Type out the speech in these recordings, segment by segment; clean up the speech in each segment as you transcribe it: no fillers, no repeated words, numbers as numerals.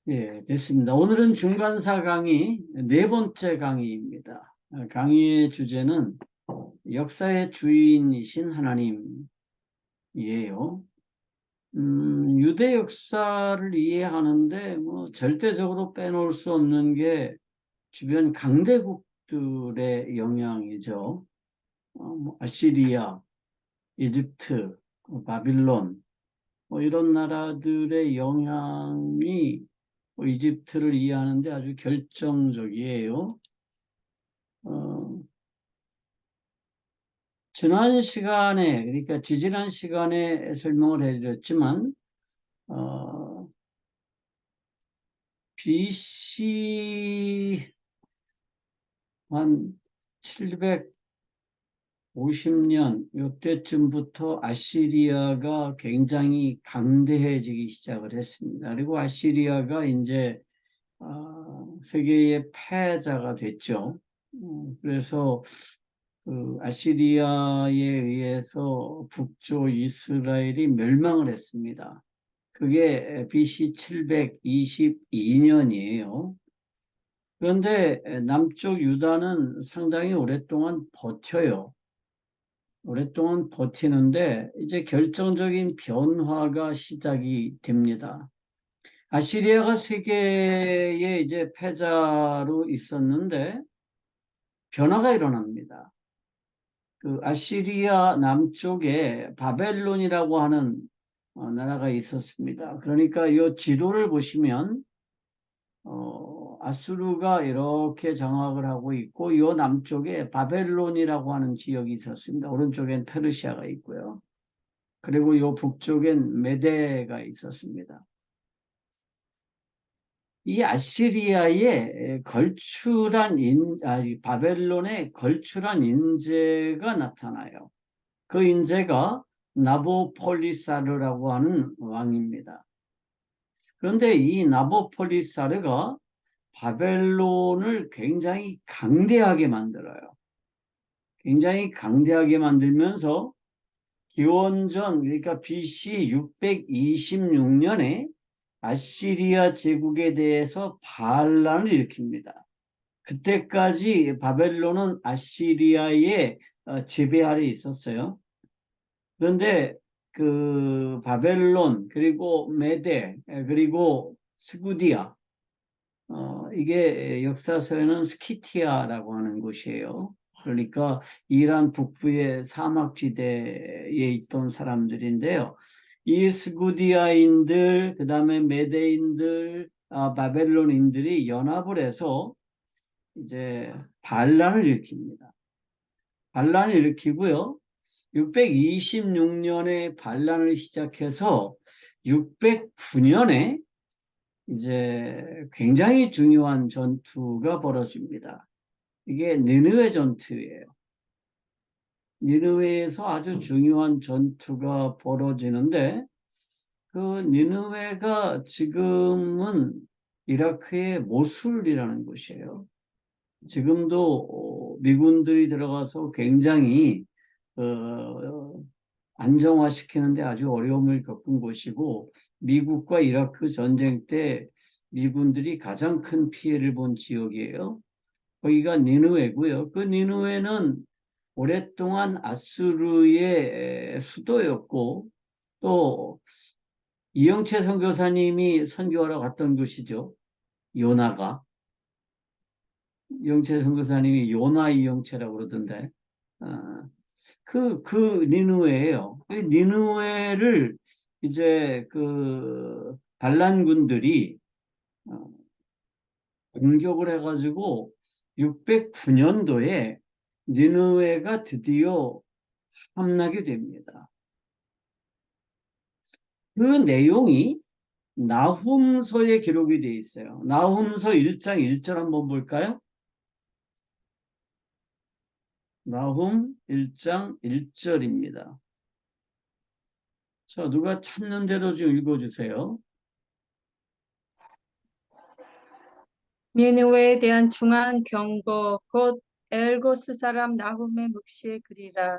예, 됐습니다. 오늘은 중간사 강의 네 번째 강의입니다. 강의의 주제는 역사의 주인이신 하나님이에요. 유대 역사를 이해하는데 뭐 절대적으로 빼놓을 수 없는 게 주변 강대국들의 영향이죠. 뭐 아시리아, 이집트, 바빌론 뭐 이런 나라들의 영향이 이집트를 이해하는데 아주 결정적이에요. 어, 지난 시간에, 그러니까 지지난 시간에 설명을 해드렸지만, 어, BC 한 750년, 이때쯤부터 아시리아가 굉장히 강대해지기 시작을 했습니다. 그리고 아시리아가 이제 세계의 패자가 됐죠. 그래서 그 아시리아에 의해서 북조 이스라엘이 멸망을 했습니다. 그게 BC 722년이에요. 그런데 남쪽 유다는 상당히 오랫동안 버텨요. 오랫동안 버티는데 이제 결정적인 변화가 시작이 됩니다. 아시리아가 세계의 이제 패자로 있었는데 변화가 일어납니다. 그 아시리아 남쪽에 바벨론이라고 하는 나라가 있었습니다. 그러니까 이 지도를 보시면 아수르가 이렇게 장악을 하고 있고 이 남쪽에 바벨론이라고 하는 지역이 있었습니다. 오른쪽엔 페르시아가 있고요. 그리고 이 북쪽엔 메데가 있었습니다. 이 아시리아의 바벨론의 걸출한 인재가 나타나요. 그 인재가 나보폴리사르라고 하는 왕입니다. 그런데 이 나보폴리사르가 바벨론을 굉장히 강대하게 만들어요. 굉장히 강대하게 만들면서 기원전, 그러니까 BC 626년에 아시리아 제국에 대해서 반란을 일으킵니다. 그때까지 바벨론은 아시리아의 지배 아래 있었어요. 그런데 그 바벨론 그리고 메데 그리고 스구디아 이게 역사서에는 스키티아라고 하는 곳이에요. 그러니까 이란 북부의 사막지대에 있던 사람들인데요. 이 스구디아인들, 그 다음에 메데인들, 바벨론인들이 연합을 해서 이제 반란을 일으킵니다. 반란을 일으키고요. 626년에 반란을 시작해서 609년에 이제 굉장히 중요한 전투가 벌어집니다. 이게 니느웨 전투예요. 니느웨에서 아주 중요한 전투가 벌어지는데 그 니느웨가 지금은 이라크의 모술이라는 곳이에요. 지금도 미군들이 들어가서 굉장히 안정화시키는데 아주 어려움을 겪은 곳이고 미국과 이라크 전쟁 때 미군들이 가장 큰 피해를 본 지역이에요. 거기가 니느웨고요. 그 니느웨는 오랫동안 아수르의 수도였고 또 이영채 선교사님이 선교하러 갔던 곳이죠. 요나가. 이영채 선교사님이 요나 이영채라고 그러던데. 아, 그 니느웨예요. 그 니느웨를 이제 그 반란군들이 어, 공격을 해가지고 609년도에 니느웨가 드디어 함락이 됩니다. 그 내용이 나훔서에 기록이 되어 있어요. 나훔서 1장 1절 한번 볼까요? 나훔 1장 1절입니다. 자, 누가 찾는 대로 좀 읽어주세요. 니느웨에 대한 중한 경고 곧 엘고스 사람 나훔의 묵시의 글이라.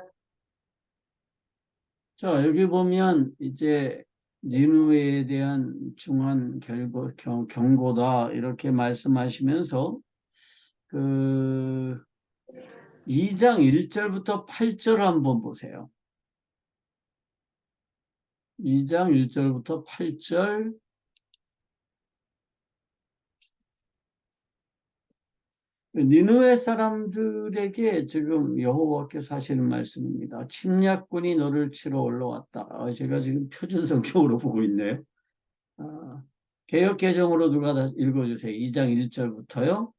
자, 여기 보면 이제 니느웨에 대한 중한 경고다 이렇게 말씀하시면서 그 2장 1절부터 8절 한번 보세요. 2장 1절부터 8절. 니느웨 사람들에게 지금 여호와께서 하시는 말씀입니다. 침략군이 너를 치러 올라왔다. 제가 지금 표준 성경으로 보고 있네요. 개역 개정으로 누가 다 읽어주세요. 2장 1절부터요.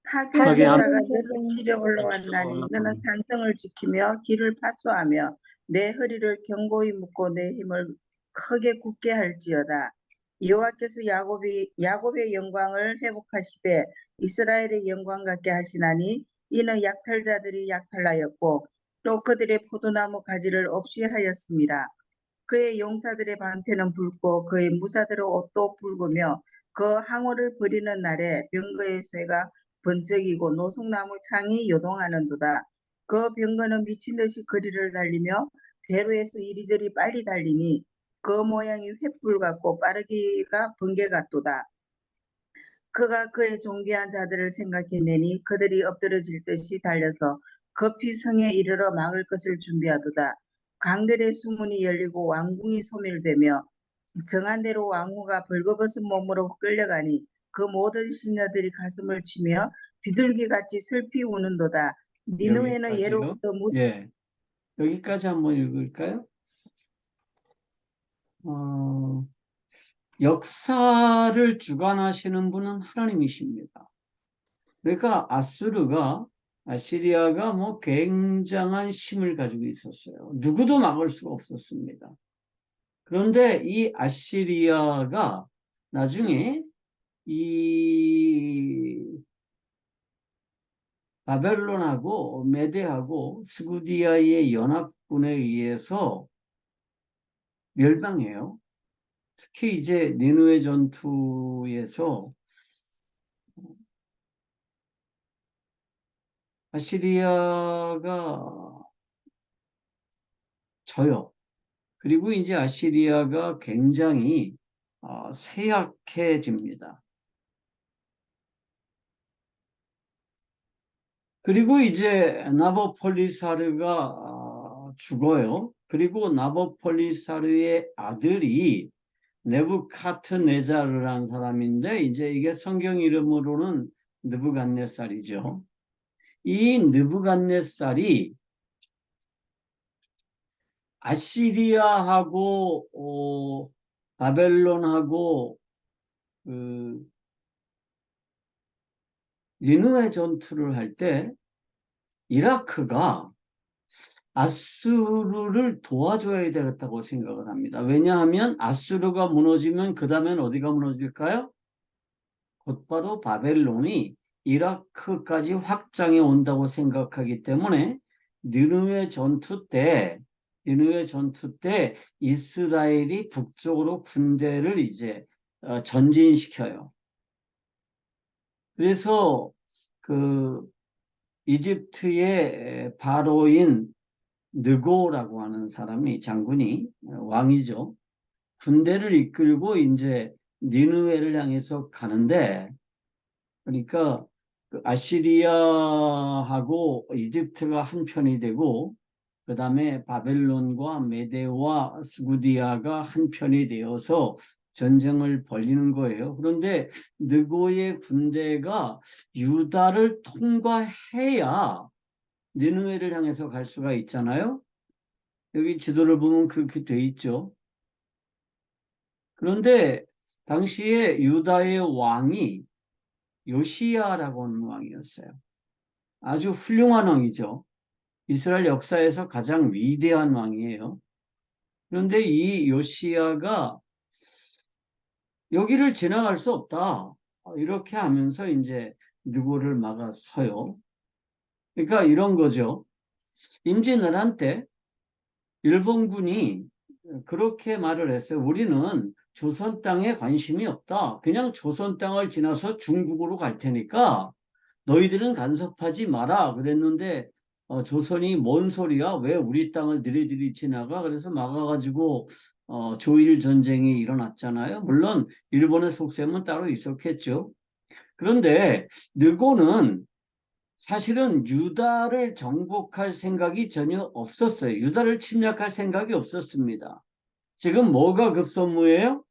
하기야 하기야. 자가 너를 치려 올라왔나니 너는 산성을 지키며 길을 파수하며 내 허리를 견고히 묶고 내 힘을 크게 굳게 할지어다. 여호와께서 야곱의 영광을 회복하시되 이스라엘의 영광 같게 하시나니 이는 약탈자들이 약탈하였고 또 그들의 포도나무 가지를 없이 하였습니다. 그의 용사들의 방패는 붉고 그의 무사들의 옷도 붉으며 그 항우를 버리는 날에 병거의 쇠가 번쩍이고 노송나무 창이 요동하는도다. 그 병거는 미친 듯이 거리를 달리며 대로에서 이리저리 빨리 달리니 그 모양이 횃불 같고 빠르기가 번개 같도다. 그가 그의 존귀한 자들을 생각해내니 그들이 엎드러질 듯이 달려서 급히 성에 이르러 막을 것을 준비하도다. 강들의 수문이 열리고 왕궁이 소멸되며 정한 대로 왕후가 벌거벗은 몸으로 끌려가니 그 모든 시녀들이 가슴을 치며 비둘기같이 슬피 우는도다. 니느웨는 여기까지요. 예로부터 예, 여기까지 한번 읽을까요? 역사를 주관하시는 분은 하나님이십니다. 그러니까 아시리아가 뭐 굉장한 힘을 가지고 있었어요. 누구도 막을 수가 없었습니다. 그런데 이 아시리아가 나중에 이 바벨론하고 메대하고 스구디아의 연합군에 의해서 멸망해요. 특히 이제 니느웨 전투에서 아시리아가 져요. 그리고 이제 아시리아가 굉장히 쇠약해집니다. 그리고 이제 나보폴리사르가 죽어요. 그리고 나보폴리사르의 아들이 느부카트네자르라는 사람인데 이제 이게 성경 이름으로는 느부갓네살이죠. 이 느부갓네살이 아시리아하고 바벨론하고 그 니느웨 전투를 할 때 이라크가 아수르를 도와줘야 되겠다고 생각을 합니다. 왜냐하면 아수르가 무너지면 그 다음엔 어디가 무너질까요? 곧바로 바벨론이 이라크까지 확장해 온다고 생각하기 때문에 니느웨 전투 때 이스라엘이 북쪽으로 군대를 이제 전진시켜요. 그래서 그 이집트의 바로인 느고라고 하는 사람이 장군이 왕이죠. 군대를 이끌고 이제 니느웨를 향해서 가는데 그러니까 그 아시리아하고 이집트가 한 편이 되고 그 다음에 바벨론과 메데와 스구디아가 한 편이 되어서 전쟁을 벌이는 거예요. 그런데 느고의 군대가 유다를 통과해야 니느웨를 향해서 갈 수가 있잖아요. 여기 지도를 보면 그렇게 돼 있죠. 그런데 당시에 유다의 왕이 요시야라고 하는 왕이었어요. 아주 훌륭한 왕이죠. 이스라엘 역사에서 가장 위대한 왕이에요. 그런데 이 요시야가 여기를 지나갈 수 없다. 이렇게 하면서 이제 누구를 막아서요. 그러니까 이런 거죠. 임진왜란 때 일본군이 그렇게 말을 했어요. 우리는 조선 땅에 관심이 없다. 그냥 조선 땅을 지나서 중국으로 갈 테니까 너희들은 간섭하지 마라. 그랬는데 조선이 뭔 소리야? 왜 우리 땅을 너희들이 지나가? 그래서 막아가지고 조일 전쟁이 일어났잖아요. 물론 일본의 속셈은 따로 있었겠죠. 그런데 느고는 사실은 유다를 정복할 생각이 전혀 없었어요. 유다를 침략할 생각이 없었습니다. 지금 뭐가 급선무예요?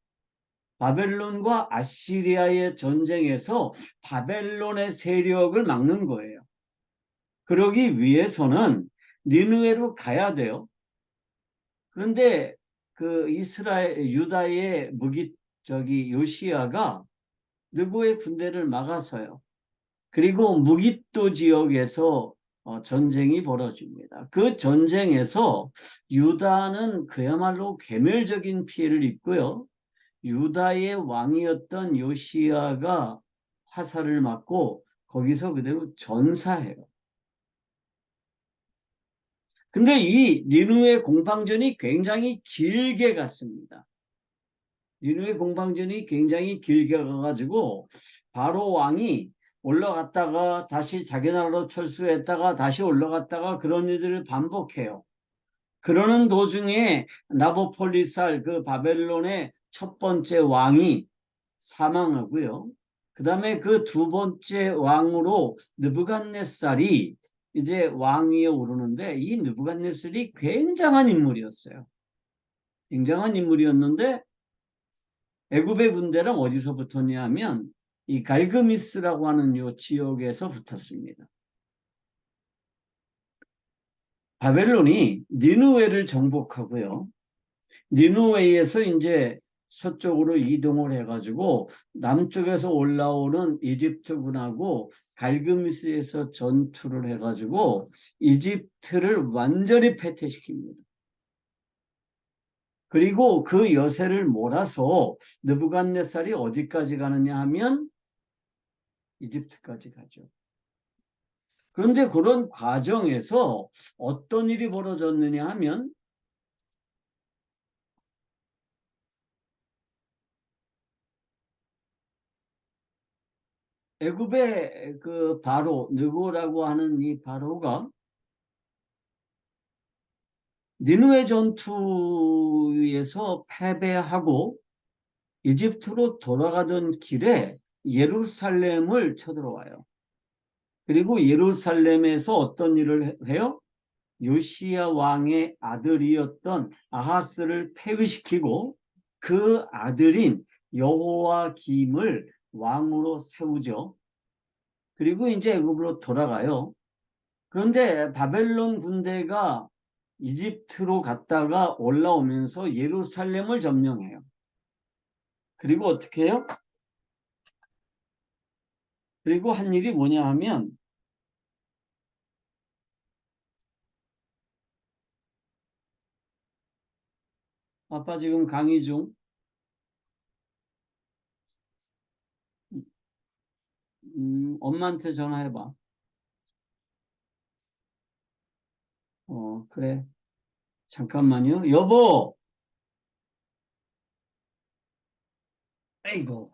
바벨론과 아시리아의 전쟁에서 바벨론의 세력을 막는 거예요. 그러기 위해서는 니느웨로 가야 돼요. 그런데 그 유다의 요시야가 느고의 군대를 막아서요. 그리고 무기또 지역에서 전쟁이 벌어집니다. 그 전쟁에서 유다는 그야말로 괴멸적인 피해를 입고요. 유다의 왕이었던 요시야가 화살을 맞고 거기서 그대로 전사해요. 근데 이 니누의 공방전이 굉장히 길게 갔습니다. 니누의 공방전이 굉장히 길게 가가지고 바로 왕이 올라갔다가 다시 자기 나라로 철수했다가 다시 올라갔다가 그런 일들을 반복해요. 그러는 도중에 나보폴리살 그 바벨론의 첫 번째 왕이 사망하고요. 그 다음에 그 두 번째 왕으로 느부갓네살이 이제 왕위에 오르는데 이 느부갓네살이 굉장한 인물이었어요. 굉장한 인물이었는데 애굽의 군대랑 어디서 붙었냐 하면 이 갈그미스라고 하는 요 지역에서 붙었습니다. 바벨론이 니누웨를 정복하고요. 니누웨에서 이제 서쪽으로 이동을 해가지고 남쪽에서 올라오는 이집트군하고 갈그미스에서 전투를 해가지고 이집트를 완전히 패퇴시킵니다. 그리고 그 여세를 몰아서 느부갓네살이 어디까지 가느냐 하면 이집트까지 가죠. 그런데 그런 과정에서 어떤 일이 벌어졌느냐 하면 애굽의 그 바로 느고라고 하는 이 바로가 니느웨 전투에서 패배하고 이집트로 돌아가던 길에 예루살렘을 쳐들어와요. 그리고 예루살렘에서 어떤 일을 해요? 요시야 왕의 아들이었던 아하스를 폐위시키고 그 아들인 여호와김을 왕으로 세우죠. 그리고 이제 애굽으로 돌아가요. 그런데 바벨론 군대가 이집트로 갔다가 올라오면서 예루살렘을 점령해요. 그리고 어떻게 해요? 그리고 한 일이 뭐냐 하면 아빠 지금 강의 중 엄마한테 전화해봐. 그래. 잠깐만요. 여보! 아이고.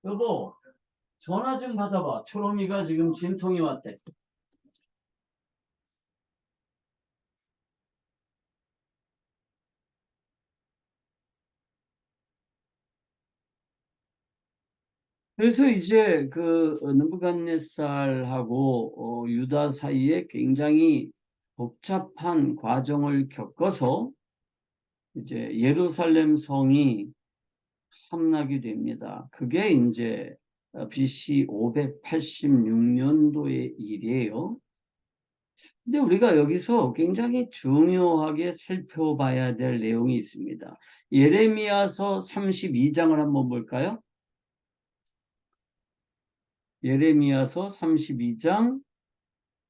여보, 전화 좀 받아봐. 초롬이가 지금 진통이 왔대. 그래서 이제 그 느부갓네살하고 유다 사이에 굉장히 복잡한 과정을 겪어서 이제 예루살렘 성이 함락이 됩니다. 그게 이제 BC 586년도의 일이에요. 근데 우리가 여기서 굉장히 중요하게 살펴봐야 될 내용이 있습니다. 예레미야서 32장을 한번 볼까요? 예레미야서 32장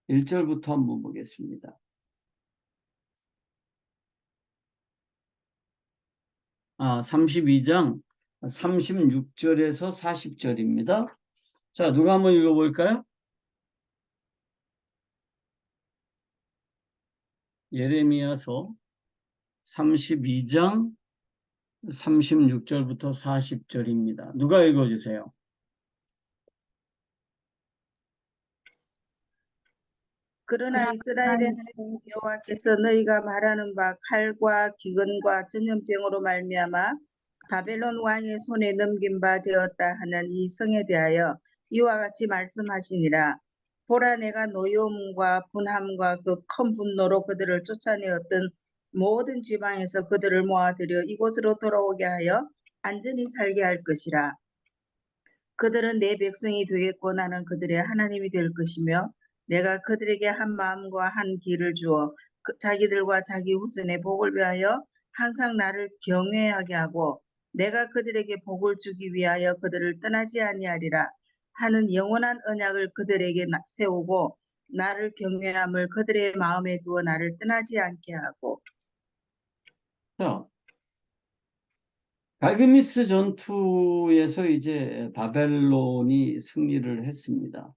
1절부터 한번 보겠습니다. 32장 36절에서 40절입니다. 자, 누가 한번 읽어볼까요? 예레미야서 32장 36절부터 40절입니다. 누가 읽어주세요? 그러나 이스라엘의 하나님 여호와께서 너희가 말하는 바 칼과 기근과 전염병으로 말미암아 바벨론 왕의 손에 넘긴 바 되었다 하는 이 성에 대하여 이와 같이 말씀하시니라. 보라, 내가 노여움과 분함과 그 큰 분노로 그들을 쫓아내었던 모든 지방에서 그들을 모아들여 이곳으로 돌아오게 하여 안전히 살게 할 것이라. 그들은 내 백성이 되겠고 나는 그들의 하나님이 될 것이며 내가 그들에게 한 마음과 한 길을 주어 자기들과 자기 후손의 복을 위하여 항상 나를 경외하게 하고 내가 그들에게 복을 주기 위하여 그들을 떠나지 아니하리라 하는 영원한 언약을 그들에게 세우고 나를 경외함을 그들의 마음에 두어 나를 떠나지 않게 하고. 자, 갈그미스 전투에서 이제 바벨론이 승리를 했습니다.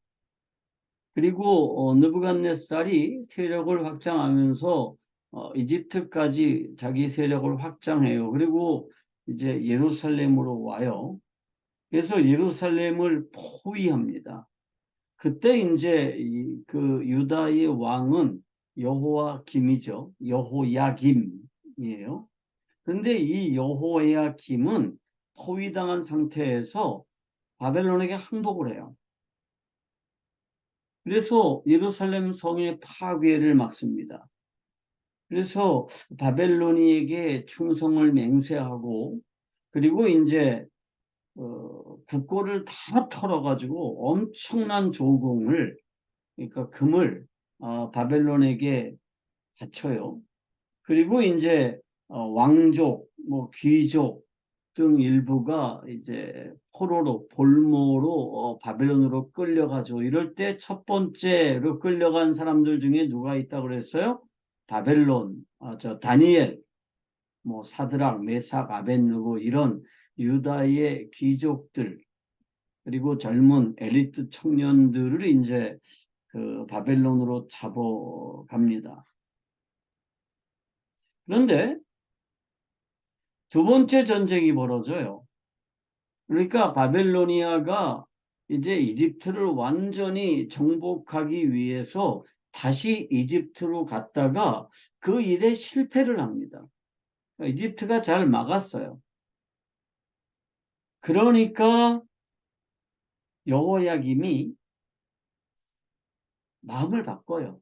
그리고 느부갓네살이 세력을 확장하면서 이집트까지 자기 세력을 확장해요. 그리고 이제 예루살렘으로 와요. 그래서 예루살렘을 포위합니다. 그때 이제 그 유다의 왕은 여호와김이죠. 여호야김이에요. 그런데 이 여호야김은 포위당한 상태에서 바벨론에게 항복을 해요. 그래서 예루살렘 성의 파괴를 막습니다. 그래서 바벨로니에게 충성을 맹세하고 그리고 이제 국고를 다 털어가지고 엄청난 조공을 그러니까 금을 바벨론에게 바쳐요. 그리고 이제 왕족, 뭐 귀족 등 일부가 이제 포로로 볼모로 바벨론으로 끌려가죠. 이럴 때 첫 번째로 끌려간 사람들 중에 누가 있다고 그랬어요? 바벨론, 다니엘, 뭐 사드락, 메삭, 아벤느고 이런 유다의 귀족들 그리고 젊은 엘리트 청년들을 이제 그 바벨론으로 잡아갑니다. 그런데 두 번째 전쟁이 벌어져요. 그러니까 바벨로니아가 이제 이집트를 완전히 정복하기 위해서 다시 이집트로 갔다가 그 일에 실패를 합니다. 이집트가 잘 막았어요. 그러니까 여호야김이 마음을 바꿔요.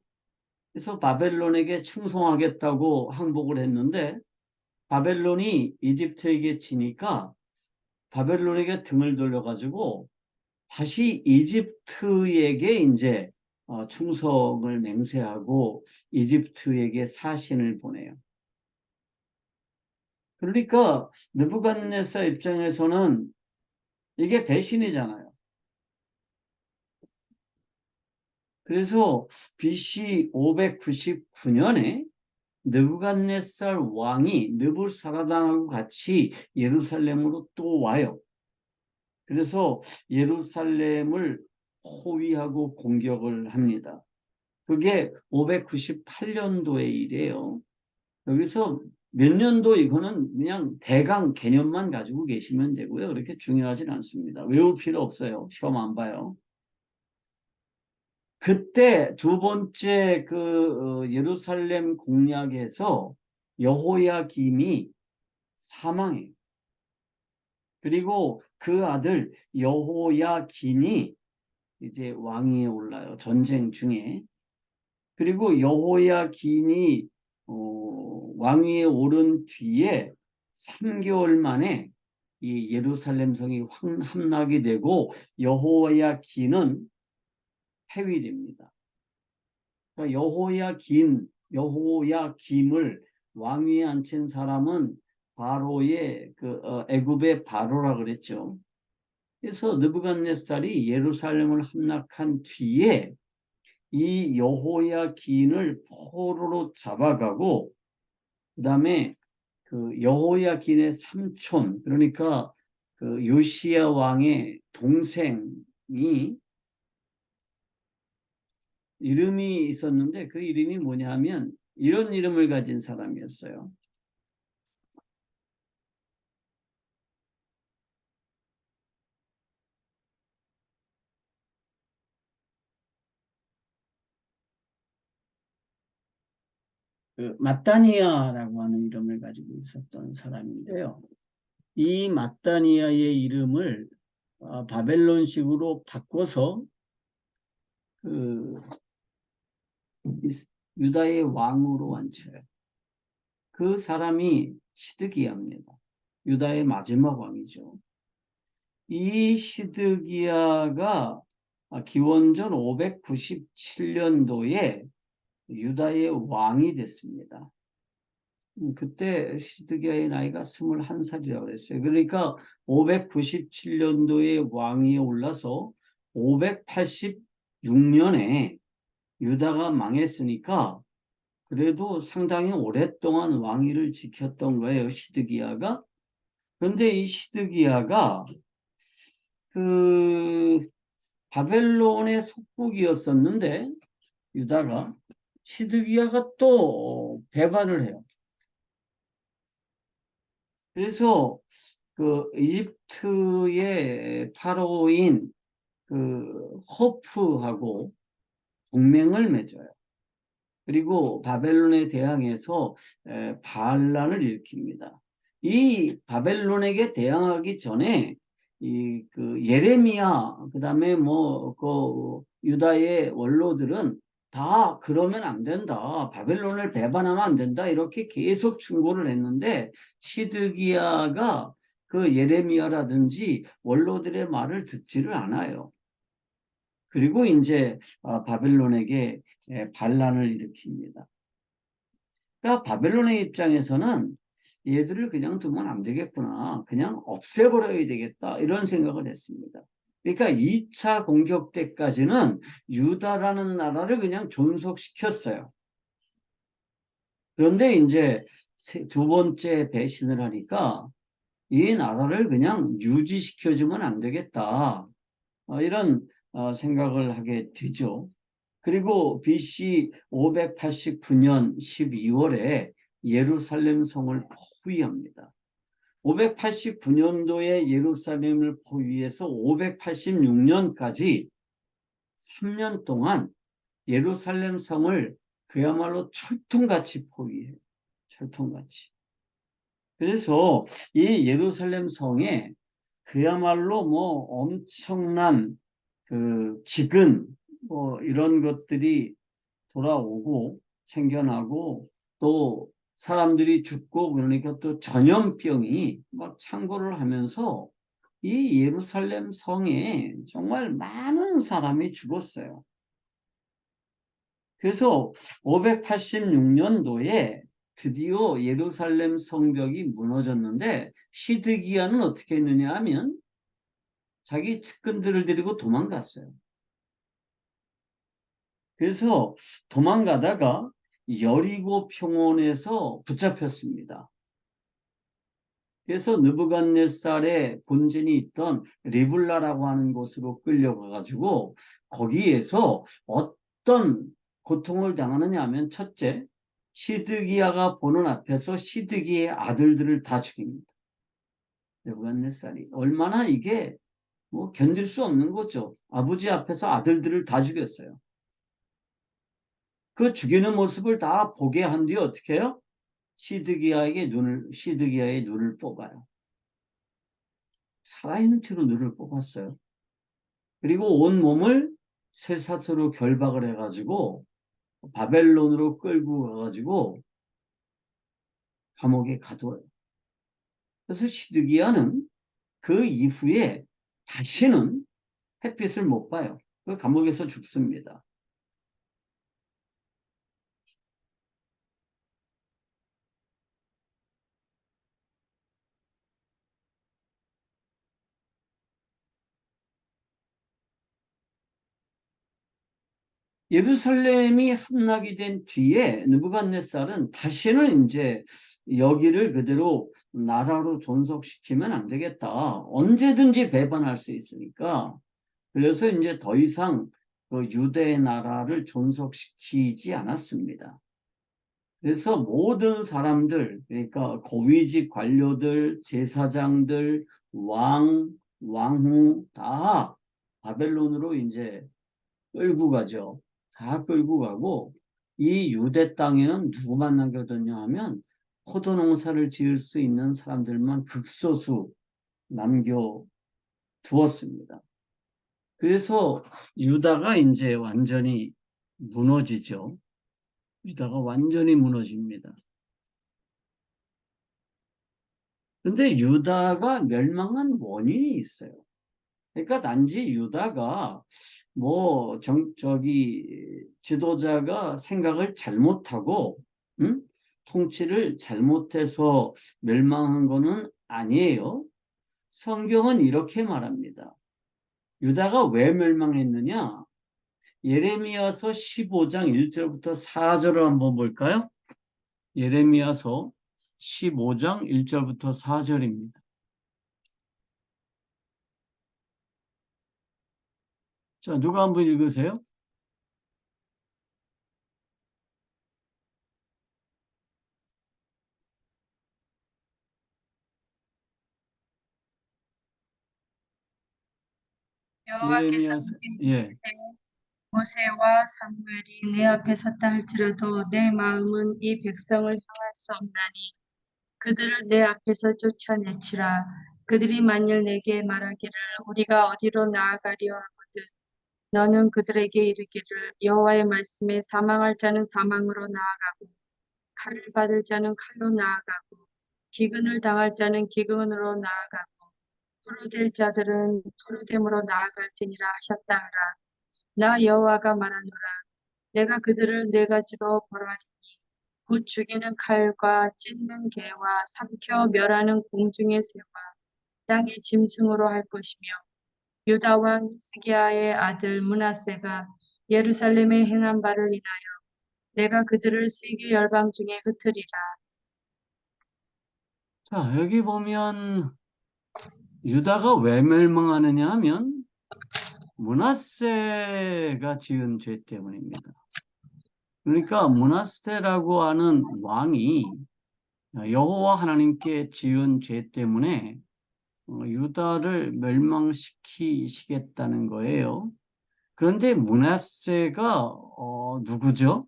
그래서 바벨론에게 충성하겠다고 항복을 했는데 바벨론이 이집트에게 지니까 바벨론에게 등을 돌려가지고 다시 이집트에게 이제 충성을 맹세하고 이집트에게 사신을 보내요. 그러니까 느부갓네살 입장에서는 이게 배신이잖아요. 그래서 BC 599년에 느부갓네살 왕이 느부사라단하고 같이 예루살렘으로 또 와요. 그래서 예루살렘을 포위하고 공격을 합니다. 그게 598년도의 일이에요. 여기서 몇 년도 이거는 그냥 대강 개념만 가지고 계시면 되고요. 그렇게 중요하진 않습니다. 외울 필요 없어요. 시험 안 봐요. 그때 두 번째 그 예루살렘 공략에서 여호야김이 사망해요. 그리고 그 아들 여호야긴이 이제 왕위에 올라요. 전쟁 중에. 그리고 여호야긴이 왕위에 오른 뒤에 3개월 만에 이 예루살렘 성이 함락이 되고 여호야긴은 폐위됩니다. 그러니까 여호야김을 왕위에 앉힌 사람은 바로의 애굽의 바로라 그랬죠. 그래서 느부갓네살이 예루살렘을 함락한 뒤에 이 여호야긴을 포로로 잡아가고 그다음에 그 여호야긴의 삼촌 그러니까 그 요시야 왕의 동생이 이름이 있었는데 그 이름이 뭐냐면 이런 이름을 가진 사람이었어요. 그 마따니아라고 하는 이름을 가지고 있었던 사람인데요. 이 마따니아의 이름을 바벨론식으로 바꿔서 그 유다의 왕으로 앉혀요. 그 사람이 시드기야입니다. 유다의 마지막 왕이죠. 이 시드기야가 기원전 597년도에 유다의 왕이 됐습니다. 그때 시드기야의 나이가 21살이라고 그랬어요. 그러니까 597년도에 왕위에 올라서 586년에 유다가 망했으니까 그래도 상당히 오랫동안 왕위를 지켰던 거예요, 시드기야가. 그런데 이 시드기야가 그 바벨론의 속국이었었는데 유다가 시드기야가 또 배반을 해요. 그래서 그 이집트의 파로인 그 호프하고 동맹을 맺어요. 그리고 바벨론에 대항해서 반란을 일으킵니다. 이 바벨론에게 대항하기 전에 이 그 예레미야 그다음에 뭐 그 유다의 원로들은 다 그러면 안 된다. 바벨론을 배반하면 안 된다. 이렇게 계속 충고를 했는데 시드기야가 그 예레미야라든지 원로들의 말을 듣지를 않아요. 그리고 이제 바벨론에게 반란을 일으킵니다. 그러니까 바벨론의 입장에서는 얘들을 그냥 두면 안 되겠구나. 그냥 없애버려야 되겠다. 이런 생각을 했습니다. 그러니까 2차 공격 때까지는 유다라는 나라를 그냥 존속시켰어요. 그런데 이제 두 번째 배신을 하니까 이 나라를 그냥 유지시켜주면 안 되겠다. 이런 생각을 하게 되죠. 그리고 BC 589년 12월에 예루살렘 성을 포위합니다. 589년도에 예루살렘을 포위해서 586년까지 3년 동안 예루살렘 성을 그야말로 철통같이 포위해요. 철통같이. 그래서 이 예루살렘 성에 그야말로 뭐 엄청난 그 기근 뭐 이런 것들이 돌아오고 생겨나고 또 사람들이 죽고 그러니까 또 전염병이 막 창궐을 하면서 이 예루살렘 성에 정말 많은 사람이 죽었어요. 그래서 586년도에 드디어 예루살렘 성벽이 무너졌는데 시드기야는 어떻게 했느냐 하면 자기 측근들을 데리고 도망갔어요. 그래서 도망가다가 여리고 평원에서 붙잡혔습니다. 그래서 느부갓네살의 본진이 있던 리블라라고 하는 곳으로 끌려가 가지고 거기에서 어떤 고통을 당하느냐 하면 첫째, 시드기야가 보는 앞에서 시드기의 아들들을 다 죽입니다. 느부갓네살이 얼마나 이게 뭐 견딜 수 없는 거죠. 아버지 앞에서 아들들을 다 죽였어요. 그 죽이는 모습을 다 보게 한 뒤에 어떻게 해요? 시드기야의 눈을 뽑아요. 살아있는 채로 눈을 뽑았어요. 그리고 온 몸을 쇠사슬로 결박을 해가지고 바벨론으로 끌고 가가지고 감옥에 가둬요. 그래서 시드기야는 그 이후에 다시는 햇빛을 못 봐요. 그 감옥에서 죽습니다. 예루살렘이 함락이 된 뒤에 느부갓네살은 다시는 이제 여기를 그대로 나라로 존속시키면 안 되겠다. 언제든지 배반할 수 있으니까. 그래서 이제 더 이상 그 유대 나라를 존속시키지 않았습니다. 그래서 모든 사람들, 그러니까 고위직 관료들, 제사장들, 왕후 다 바벨론으로 이제 끌고 가죠. 다 끌고 가고 이 유대 땅에는 누구만 남겨뒀냐 하면 포도 농사를 지을 수 있는 사람들만 극소수 남겨두었습니다. 그래서 유다가 이제 완전히 무너지죠. 유다가 완전히 무너집니다. 그런데 유다가 멸망한 원인이 있어요. 그러니까 단지 유다가 지도자가 생각을 잘못하고, 통치를 잘못해서 멸망한 거는 아니에요. 성경은 이렇게 말합니다. 유다가 왜 멸망했느냐? 예레미야서 15장 1절부터 4절을 한번 볼까요? 예레미야서 15장 1절부터 4절입니다. 자, 누가 한번 읽으세요? 여호와께서 예레미야서, 내게 예. 이르시되 모세와 사무엘이 내 앞에 섰다 할지라도 내 마음은 이 백성을 향할 수 없나니 그들을 내 앞에서 쫓아내치라. 그들이 만일 내게 말하기를 우리가 어디로 나아가려 하거든 너는 그들에게 이르기를 여호와의 말씀에 사망할 자는 사망으로 나아가고 칼을 받을 자는 칼로 나아가고 기근을 당할 자는 기근으로 나아가고 포로될 자들은 포로됨으로 나아갈지니라 하셨다 하라. 나 여호와가 말하노라. 내가 그들을 네 가지로 벌하리니 곧 죽이는 칼과 찢는 개와 삼켜 멸하는 공중의 새와 땅의 짐승으로 할 것이며 유다 왕 히스기야의 아들 므낫세가 예루살렘에 행한 바를 인하여 내가 그들을 세계 열방 중에 흩으리라. 자, 여기 보면 유다가 왜 멸망하느냐 하면 므낫세가 지은 죄 때문입니다. 그러니까 므낫세라고 하는 왕이 여호와 하나님께 지은 죄 때문에 유다를 멸망시키시겠다는 거예요. 그런데 므낫세가 누구죠?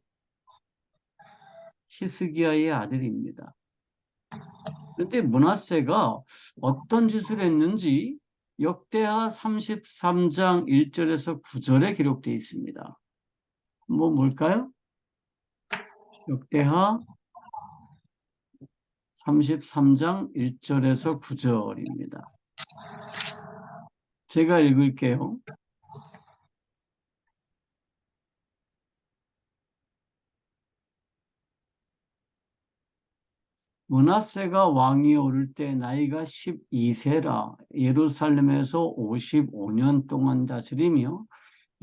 히스기야의 아들입니다. 그런데 므낫세가 어떤 짓을 했는지 역대하 33장 1절에서 9절에 기록되어 있습니다. 한번 볼까요? 역대하 33장 1절에서 9절입니다. 제가 읽을게요. 므낫세가 왕위에 오를 때 나이가 12세라 예루살렘에서 55년 동안 다스리며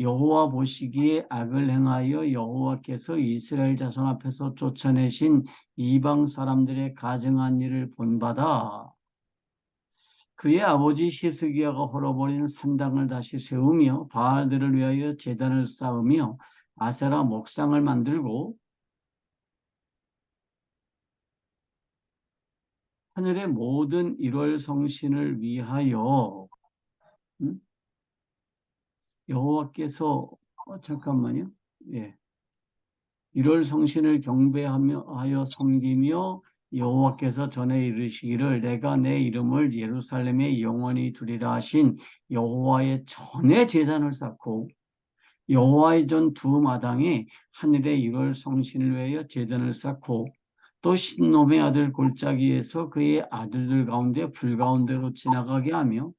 여호와 보시기에 악을 행하여 여호와께서 이스라엘 자손 앞에서 쫓아내신 이방 사람들의 가증한 일을 본받아 그의 아버지 히스기야가 헐어버린 산당을 다시 세우며 바알들을 위하여 제단을 쌓으며 아세라 목상을 만들고 하늘의 모든 일월 성신을 위하여 여호와께서 잠깐만요. 예. 일월 성신을 경배하여 섬기며 여호와께서 전에 이르시기를 내가 내 이름을 예루살렘에 영원히 두리라 하신 여호와의 전에 제단을 쌓고 여호와의 전 두 마당에 하늘의 일월 성신을 위하여 제단을 쌓고 또 신놈의 아들 골짜기에서 그의 아들들 가운데 불 가운데로 지나가게 하며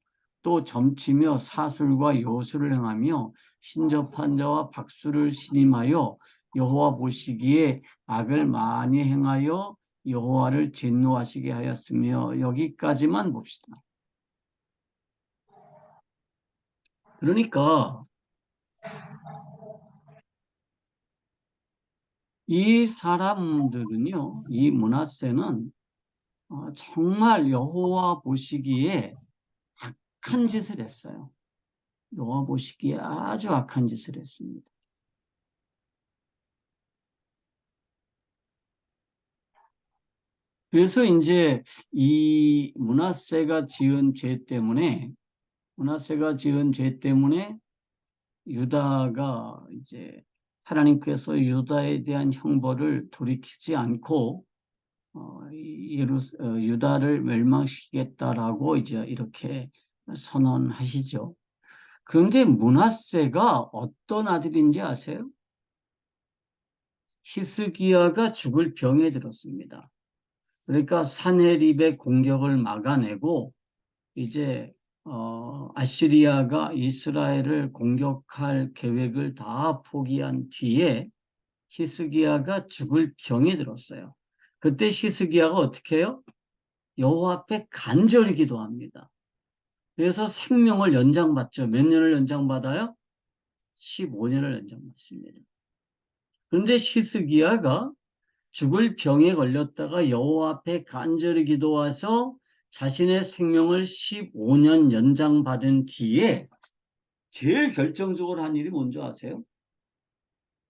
또 점치며 사술과 요술을 행하며 신접한 자와 박수를 신임하여 여호와 보시기에 악을 많이 행하여 여호와를 진노하시게 하였으며 여기까지만 봅시다. 그러니까 이 사람들은요, 이 므낫세는 정말 여호와 보시기에 악한 짓을 했어요. 여호와 보시기에 아주 악한 짓을 했습니다. 그래서 이제 이 므낫세가 지은 죄 때문에 유다가 이제 하나님께서 유다에 대한 형벌을 돌이키지 않고 유다를 멸망시키겠다라고 이제 이렇게 선언하시죠. 그런데 므낫세가 어떤 아들인지 아세요? 히스기야가 죽을 병에 들었습니다. 그러니까 산헤립의 공격을 막아내고 이제 아시리아가 이스라엘을 공격할 계획을 다 포기한 뒤에 히스기야가 죽을 병에 들었어요. 그때 히스기야가 어떻게 해요? 여호와 앞에 간절히 기도합니다. 그래서 생명을 연장받죠. 몇 년을 연장받아요? 15년을 연장받습니다. 그런데 히스기야가 죽을 병에 걸렸다가 여호와 앞에 간절히 기도와서 자신의 생명을 15년 연장받은 뒤에 제일 결정적으로 한 일이 뭔지 아세요?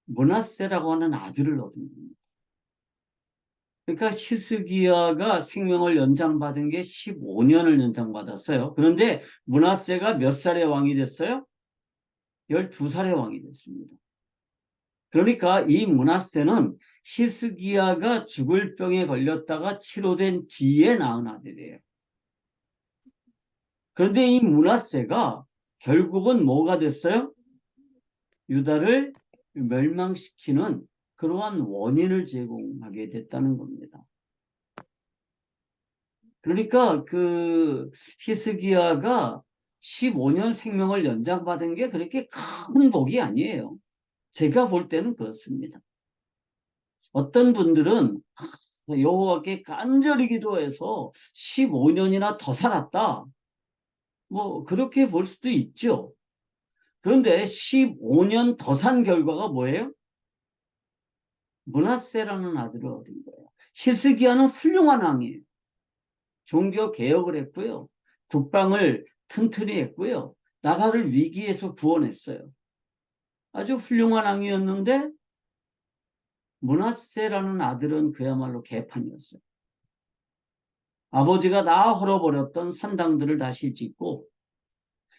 므낫세라고 하는 아들을 얻은 겁니다. 그러니까 히스기야가 생명을 연장받은 게 15년을 연장받았어요. 그런데 므낫세가 몇 살의 왕이 됐어요? 12살의 왕이 됐습니다. 그러니까 이 므낫세는 히스기야가 죽을 병에 걸렸다가 치료된 뒤에 낳은 아들이에요. 그런데 이 므낫세가 결국은 뭐가 됐어요? 유다를 멸망시키는 그러한 원인을 제공하게 됐다는 겁니다. 그러니까 그 히스기야가 15년 생명을 연장받은 게 그렇게 큰 복이 아니에요. 제가 볼 때는 그렇습니다. 어떤 분들은 여호와께 간절히 기도해서 15년이나 더 살았다. 뭐 그렇게 볼 수도 있죠. 그런데 15년 더 산 결과가 뭐예요? 므낫세라는 아들을 얻은 거예요. 히스기야는 훌륭한 왕이에요. 종교 개혁을 했고요. 국방을 튼튼히 했고요. 나라를 위기에서 구원했어요. 아주 훌륭한 왕이었는데 므낫세라는 아들은 그야말로 개판이었어요. 아버지가 다 헐어버렸던 산당들을 다시 짓고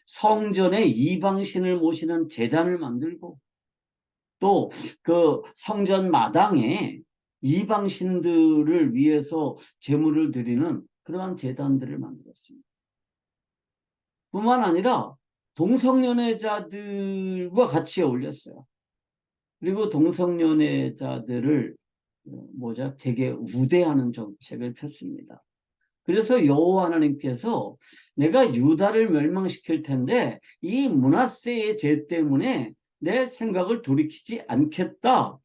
성전에 이방신을 모시는 제단을 만들고 또 그 성전 마당에 이방신들을 위해서 제물을 드리는 그러한 제단들을 만들었습니다. 뿐만 아니라 동성연애자들과 같이 어울렸어요. 그리고 동성연애자들을 되게 우대하는 정책을 폈습니다. 그래서 여호와 하나님께서 내가 유다를 멸망시킬 텐데 이 므낫세의 죄 때문에 내 생각을 돌이키지 않겠다.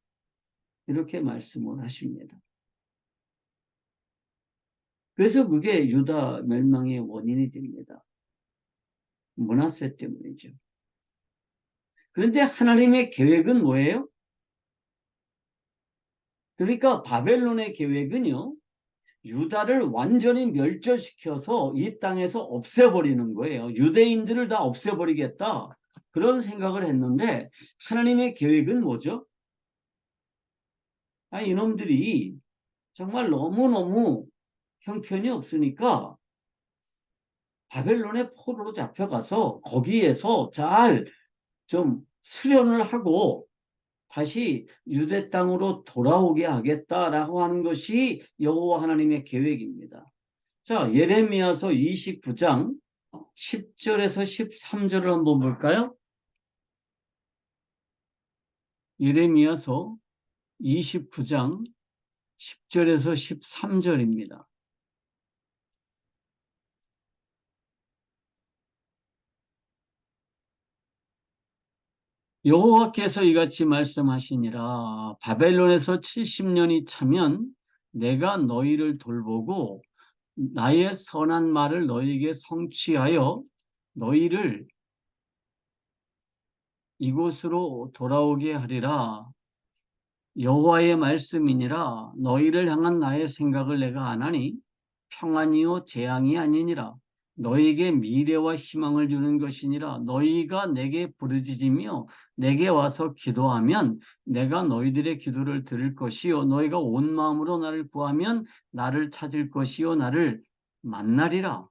이렇게 말씀을 하십니다. 그래서 그게 유다 멸망의 원인이 됩니다. 므낫세 때문이죠. 그런데 하나님의 계획은 뭐예요? 그러니까 바벨론의 계획은요. 유다를 완전히 멸절시켜서 이 땅에서 없애버리는 거예요. 유대인들을 다 없애버리겠다. 그런 생각을 했는데 하나님의 계획은 뭐죠? 이놈들이 정말 너무너무 형편이 없으니까 바벨론의 포로로 잡혀가서 거기에서 잘 좀 수련을 하고 다시 유대 땅으로 돌아오게 하겠다라고 하는 것이 여호와 하나님의 계획입니다. 자, 예레미야서 29장 10절에서 13절을 한번 볼까요? 예레미야서 29장 10절에서 13절입니다. 여호와께서 이같이 말씀하시니라. 바벨론에서 70년이 차면 내가 너희를 돌보고 나의 선한 말을 너희에게 성취하여 너희를 이곳으로 돌아오게 하리라. 여호와의 말씀이니라. 너희를 향한 나의 생각을 내가 아나니 평안이요 재앙이 아니니라. 너희에게 미래와 희망을 주는 것이니라. 너희가 내게 부르짖으며 내게 와서 기도하면 내가 너희들의 기도를 들을 것이요 너희가 온 마음으로 나를 구하면 나를 찾을 것이요 나를 만나리라.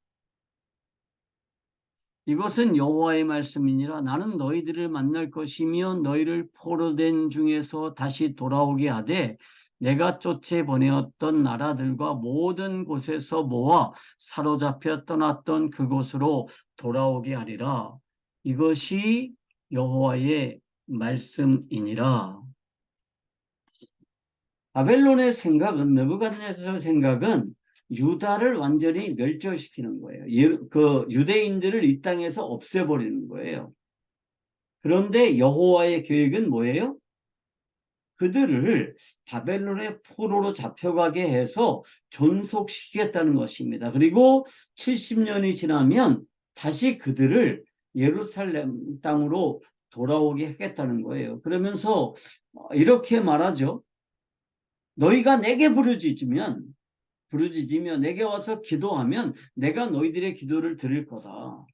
이것은 여호와의 말씀이니라. 나는 너희들을 만날 것이며 너희를 포로된 중에서 다시 돌아오게 하되 내가 쫓아보내었던 나라들과 모든 곳에서 모아 사로잡혀 떠났던 그곳으로 돌아오게 하리라. 이것이 여호와의 말씀이니라. 바벨론의 생각은, 느부갓네살 생각은 유다를 완전히 멸절시키는 거예요. 그 유대인들을 이 땅에서 없애버리는 거예요. 그런데 여호와의 계획은 뭐예요? 그들을 바벨론의 포로로 잡혀가게 해서 존속시키겠다는 것입니다. 그리고 70년이 지나면 다시 그들을 예루살렘 땅으로 돌아오게 하겠다는 거예요. 그러면서 이렇게 말하죠. 너희가 내게 부르짖으며 내게 와서 기도하면 내가 너희들의 기도를 들을 거다.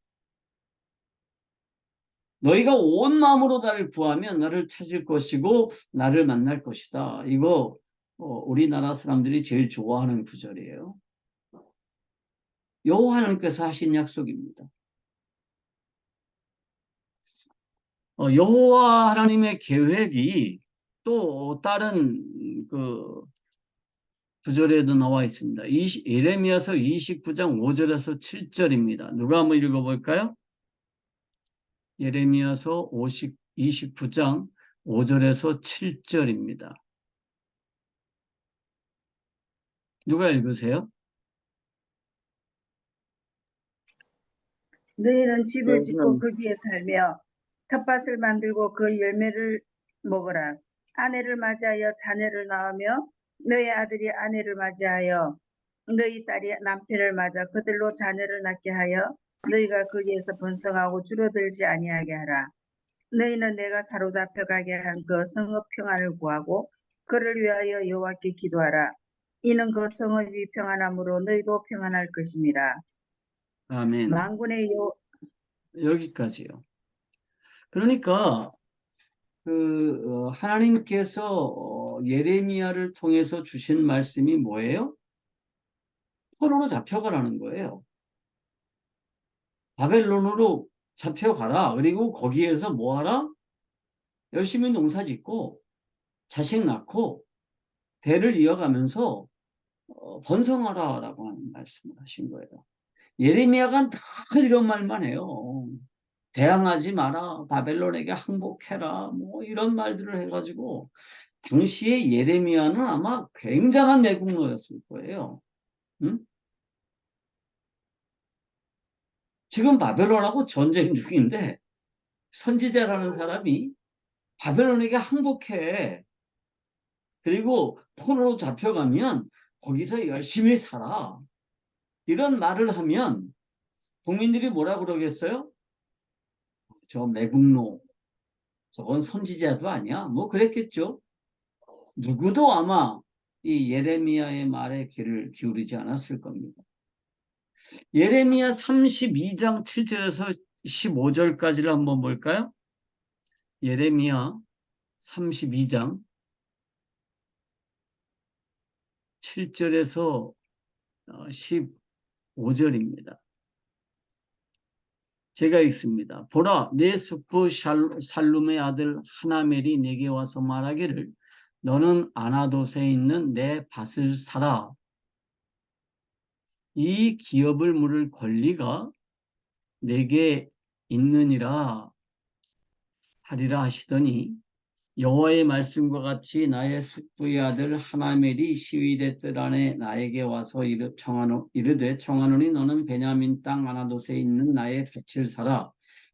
너희가 온 마음으로 나를 구하면 나를 찾을 것이고 나를 만날 것이다. 이거 우리나라 사람들이 제일 좋아하는 구절이에요. 여호와 하나님께서 하신 약속입니다. 여호와 하나님의 계획이 또 다른 그 구절에도 나와 있습니다. 예레미야서 29장 5절에서 7절입니다. 누가 한번 읽어볼까요? 예레미야서 29장 5절에서 7절입니다. 누가 읽으세요? 너희는 집을 짓고 거기에 살며 텃밭을 만들고 그 열매를 먹어라. 아내를 맞이하여 자녀를 낳으며 너희 아들이 아내를 맞이하여 너희 딸이 남편을 맞아 그들로 자녀를 낳게 하여 너희가 거기에서 번성하고 줄어들지 아니하게 하라. 너희는 내가 사로잡혀 가게 한 그 성읍 평안을 구하고 그를 위하여 여호와께 기도하라. 이는 그 성읍이 평안함으로 너희도 평안할 것임이라. 아멘. 만군의 여기까지요. 그러니까 하나님께서 예레미야를 통해서 주신 말씀이 뭐예요? 포로로 잡혀가라는 거예요. 바벨론으로 잡혀가라. 그리고 거기에서 뭐하라? 열심히 농사짓고 자식 낳고 대를 이어가면서 번성하라라고 하는 말씀을 하신 거예요. 예레미야가 늘 이런 말만 해요. 대항하지 마라. 바벨론에게 항복해라. 뭐 이런 말들을 해가지고 당시에 예레미야는 아마 굉장한 매국노였을 거예요. 응? 지금 바벨론하고 전쟁 중인데 선지자라는 사람이 바벨론에게 항복해. 그리고 포로로 잡혀가면 거기서 열심히 살아. 이런 말을 하면 국민들이 뭐라 그러겠어요? 저 매국노, 저건 선지자도 아니야. 뭐 그랬겠죠. 누구도 아마 이 예레미야의 말에 귀를 기울이지 않았을 겁니다. 예레미야 32장 7절에서 15절까지를 한번 볼까요? 예레미야 32장 7절에서 15절입니다. 제가 읽습니다. 보라, 내 숙부 살룸의 아들 하나멜이 내게 와서 말하기를 너는 아나돗에 있는 내 밭을 사라. 이 기업을 물을 권리가 내게 있느니라 하리라 하시더니 여호와의 말씀과 같이 나의 숙부의 아들 하나멜이 시위대 뜰 안에 나에게 와서 이르되 청하노니 너는 베냐민 땅 아나돗에 있는 나의 밭을 사라.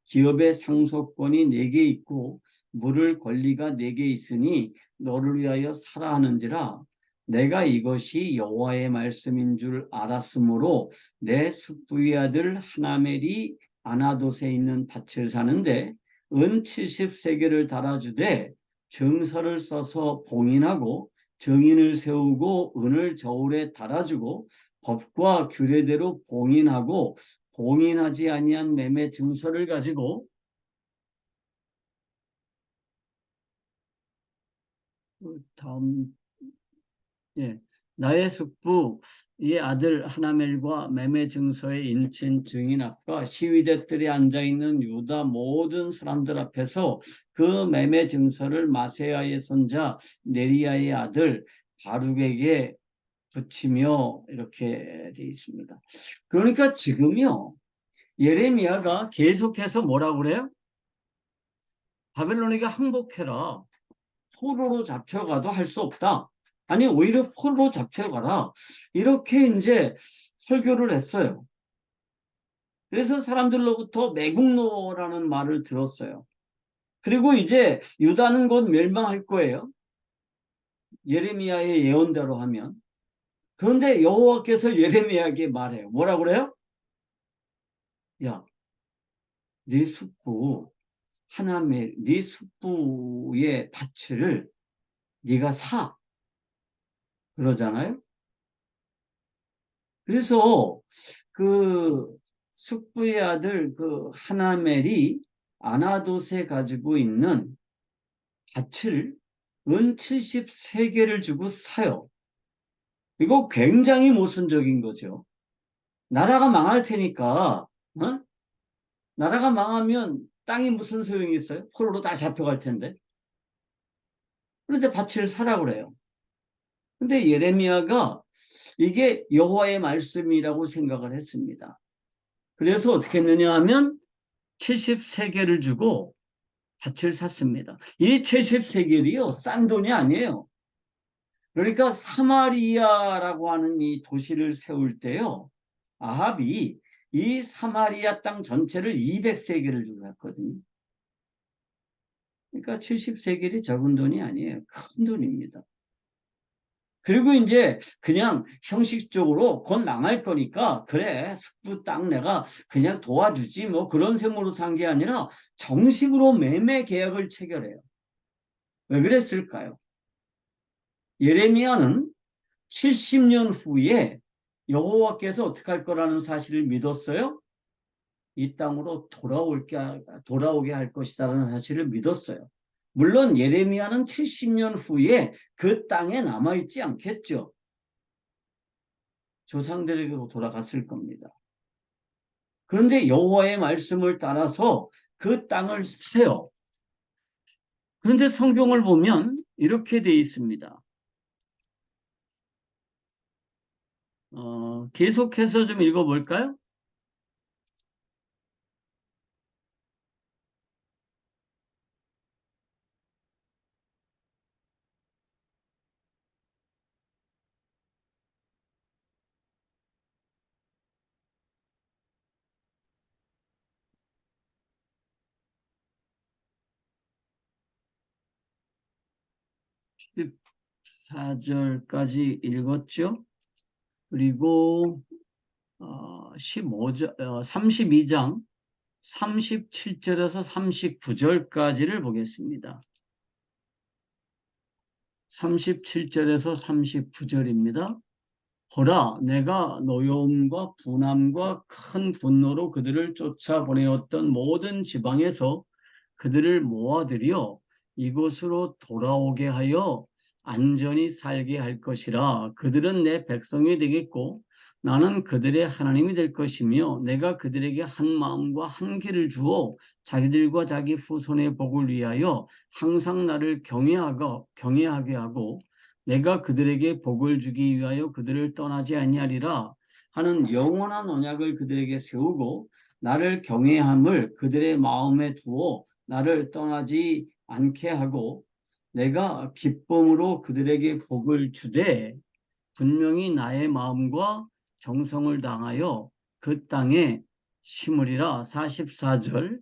기업의 상속권이 내게 있고 물을 권리가 내게 있으니 너를 위하여 사라 하는지라. 내가 이것이 여호와의 말씀인 줄 알았으므로 내 숙부의 아들 하나멜이 아나돗에 있는 밭을 사는데 은 70세겔을 달아주되 정서를 써서 봉인하고 정인을 세우고 은을 저울에 달아주고 법과 규례대로 봉인하고 봉인하지 아니한 매매 증서를 가지고 다음 나의 숙부의 아들 하나멜과 매매 증서에 인친 증인 앞과 시위대들이 앉아있는 유다 모든 사람들 앞에서 그 매매 증서를 마세야의 손자 네리야의 아들 바룩에게 붙이며 이렇게 돼 있습니다. 그러니까 지금요 예레미야가 계속해서 뭐라고 그래요? 바벨론에게 항복해라. 포로로 잡혀가도 할 수 없다. 아니 오히려 포로로 잡혀가라. 이렇게 이제 설교를 했어요. 그래서 사람들로부터 매국노라는 말을 들었어요. 그리고 이제 유다는 곧 멸망할 거예요. 예레미야의 예언대로 하면. 그런데 여호와께서 예레미야에게 말해요. 뭐라 그래요? 야, 네 숙부 하나멜, 네 숙부의 밭을 네가 사. 그러잖아요. 그래서 그 숙부의 아들 그 하나멜이 아나돗에 가지고 있는 밭을 은 73개를 주고 사요. 이거 굉장히 모순적인 거죠. 나라가 망할 테니까, 어? 나라가 망하면 땅이 무슨 소용이 있어요? 포로로 다 잡혀갈 텐데. 그런데 밭을 사라 그래요. 근데 예레미야가 이게 여호와의 말씀이라고 생각을 했습니다. 그래서 어떻게 했느냐 하면 73개를 주고 밭을 샀습니다. 이 73개이요 싼 돈이 아니에요. 그러니까 사마리아라고 하는 이 도시를 세울 때요 아합이 이 사마리아 땅 전체를 200세겔을 주고 샀거든요. 그러니까 70세겔이 적은 돈이 아니에요. 큰 돈입니다. 그리고 이제 그냥 형식적으로 곧 망할 거니까 그래 숙부 땅 내가 그냥 도와주지 뭐 그런 셈으로 산 게 아니라 정식으로 매매 계약을 체결해요. 왜 그랬을까요? 예레미야는 70년 후에 여호와께서 어떻게 할 거라는 사실을 믿었어요. 이 땅으로 돌아오게 할 것이라는 사실을 믿었어요. 물론 예레미야는 70년 후에 그 땅에 남아있지 않겠죠. 조상들에게로 돌아갔을 겁니다. 그런데 여호와의 말씀을 따라서 그 땅을 사요. 그런데 성경을 보면 이렇게 되어 있습니다. 계속해서 좀 읽어볼까요? 14절까지 읽었죠? 그리고 32장 37절에서 39절까지를 보겠습니다. 37절에서 39절입니다. 보라, 내가 노여움과 분함과 큰 분노로 그들을 쫓아보내었던 모든 지방에서 그들을 모아들여 이곳으로 돌아오게 하여 안전히 살게 할 것이라. 그들은 내 백성이 되겠고 나는 그들의 하나님이 될 것이며 내가 그들에게 한 마음과 한 길을 주어 자기들과 자기 후손의 복을 위하여 항상 나를 경외하게 하고 내가 그들에게 복을 주기 위하여 그들을 떠나지 아니하리라 하는 영원한 언약을 그들에게 세우고 나를 경외함을 그들의 마음에 두어 나를 떠나지 않게 하고 내가 기쁨으로 그들에게 복을 주되 분명히 나의 마음과 정성을 당하여 그 땅에 심으리라. 44절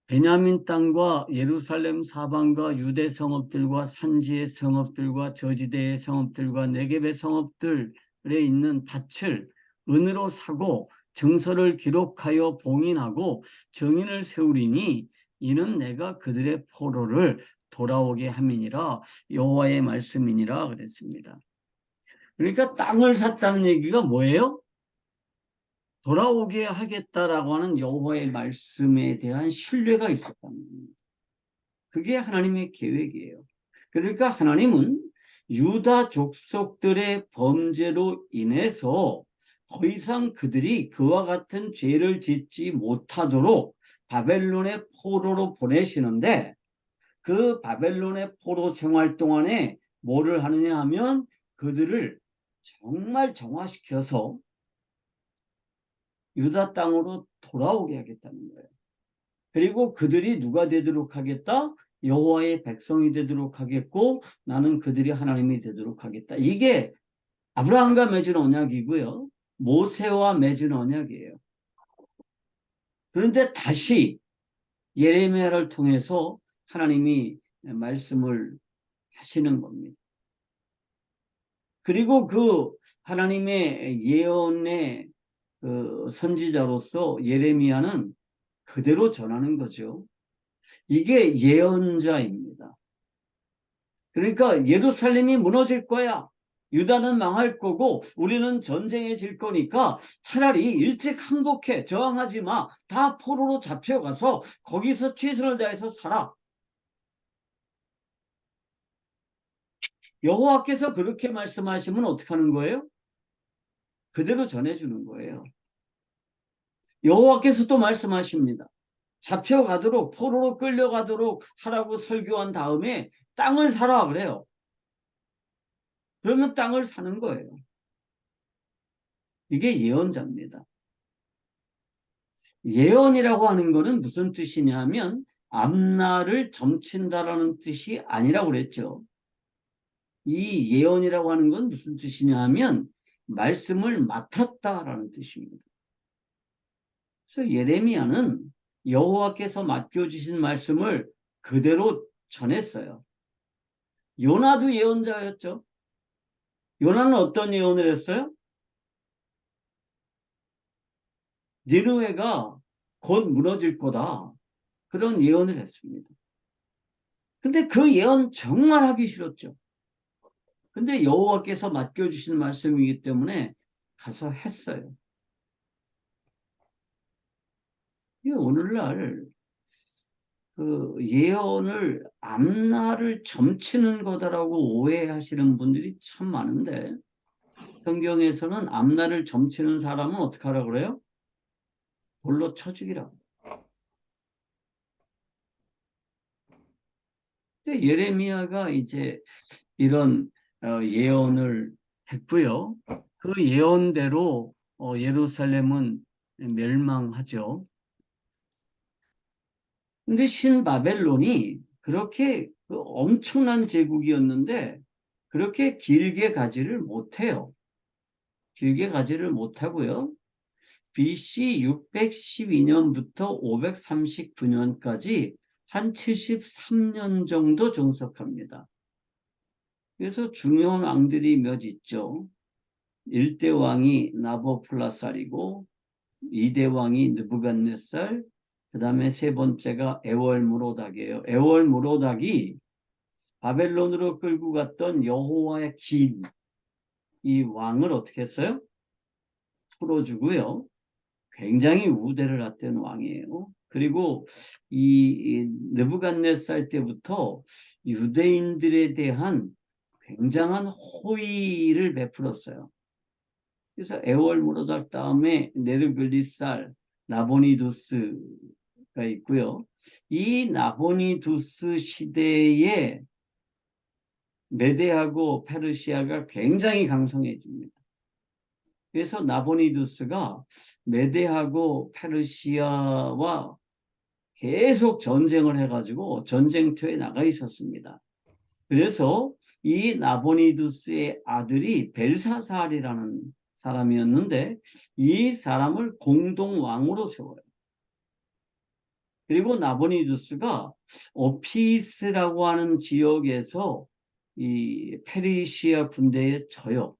베냐민 땅과 예루살렘 사방과 유대 성읍들과 산지의 성읍들과 저지대의 성읍들과 네겝의 성읍들에 있는 밭을 은으로 사고 증서를 기록하여 봉인하고 정인을 세우리니 이는 내가 그들의 포로를 돌아오게 함이니라. 여호와의 말씀이니라 그랬습니다. 그러니까 땅을 샀다는 얘기가 뭐예요? 돌아오게 하겠다라고 하는 여호와의 말씀에 대한 신뢰가 있었다는 겁니다. 그게 하나님의 계획이에요. 그러니까 하나님은 유다 족속들의 범죄로 인해서 더 이상 그들이 그와 같은 죄를 짓지 못하도록 바벨론의 포로로 보내시는데, 그 바벨론의 포로 생활 동안에 뭐를 하느냐 하면 그들을 정말 정화시켜서 유다 땅으로 돌아오게 하겠다는 거예요. 그리고 그들이 누가 되도록 하겠다? 여호와의 백성이 되도록 하겠고 나는 그들이 하나님이 되도록 하겠다. 이게 아브라함과 맺은 언약이고요. 모세와 맺은 언약이에요. 그런데 다시 예레미야를 통해서 하나님이 말씀을 하시는 겁니다. 그리고 그 하나님의 예언의 그 선지자로서 예레미야는 그대로 전하는 거죠. 이게 예언자입니다. 그러니까 예루살렘이 무너질 거야. 유다는 망할 거고 우리는 전쟁에 질 거니까 차라리 일찍 항복해. 저항하지 마. 다 포로로 잡혀가서 거기서 최선을 다해서 살아. 여호와께서 그렇게 말씀하시면 어떻게 하는 거예요? 그대로 전해주는 거예요. 여호와께서 또 말씀하십니다. 잡혀가도록 포로로 끌려가도록 하라고 설교한 다음에 땅을 사라 그래요. 그러면 땅을 사는 거예요. 이게 예언자입니다. 예언이라고 하는 거는 무슨 뜻이냐 하면 앞날을 점친다라는 뜻이 아니라고 그랬죠. 이 예언이라고 하는 건 무슨 뜻이냐 하면 말씀을 맡았다라는 뜻입니다. 그래서 예레미야는 여호와께서 맡겨주신 말씀을 그대로 전했어요. 요나도 예언자였죠. 요나는 어떤 예언을 했어요? 니느웨가 곧 무너질 거다. 그런 예언을 했습니다. 근데 그 예언 정말 하기 싫었죠. 근데 여호와께서 맡겨주신 말씀이기 때문에 가서 했어요. 오늘날 그 예언을 앞날을 점치는 거다라고 오해하시는 분들이 참 많은데 성경에서는 앞날을 점치는 사람은 어떻게 하라고 그래요? 돌로 쳐 죽이라고. 예레미야가 이제 이런 예언을 했고요. 그 예언대로 예루살렘은 멸망하죠. 근데 신바벨론이 그렇게 그 엄청난 제국이었는데 그렇게 길게 가지를 못해요. 길게 가지를 못하고요. BC 612년부터 539년까지 한 73년 정도 정석합니다. 그래서 중요한 왕들이 몇 있죠. 1대 왕이 나보플라살이고 2대 왕이 느부갓네살, 그 다음에 세 번째가 에월무로닥이에요. 에월무로닥이 바벨론으로 끌고 갔던 여호와의 긴 이 왕을 어떻게 했어요? 풀어주고요. 굉장히 우대를 했던 왕이에요. 그리고 이 느부갓네살 때부터 유대인들에 대한 굉장한 호의를 베풀었어요. 그래서 에월무로닥 다음에 네르글리살, 나보니두스가 있고요. 이 나보니두스 시대에 메데하고 페르시아가 굉장히 강성해집니다. 그래서 나보니두스가 메데하고 페르시아와 계속 전쟁을 해가지고 전쟁터에 나가 있었습니다. 그래서 이 나보니두스의 아들이 벨사살이라는 사람이었는데 이 사람을 공동왕으로 세워요. 그리고 나보니두스가 오피스라고 하는 지역에서 이 페르시아 군대에 져요.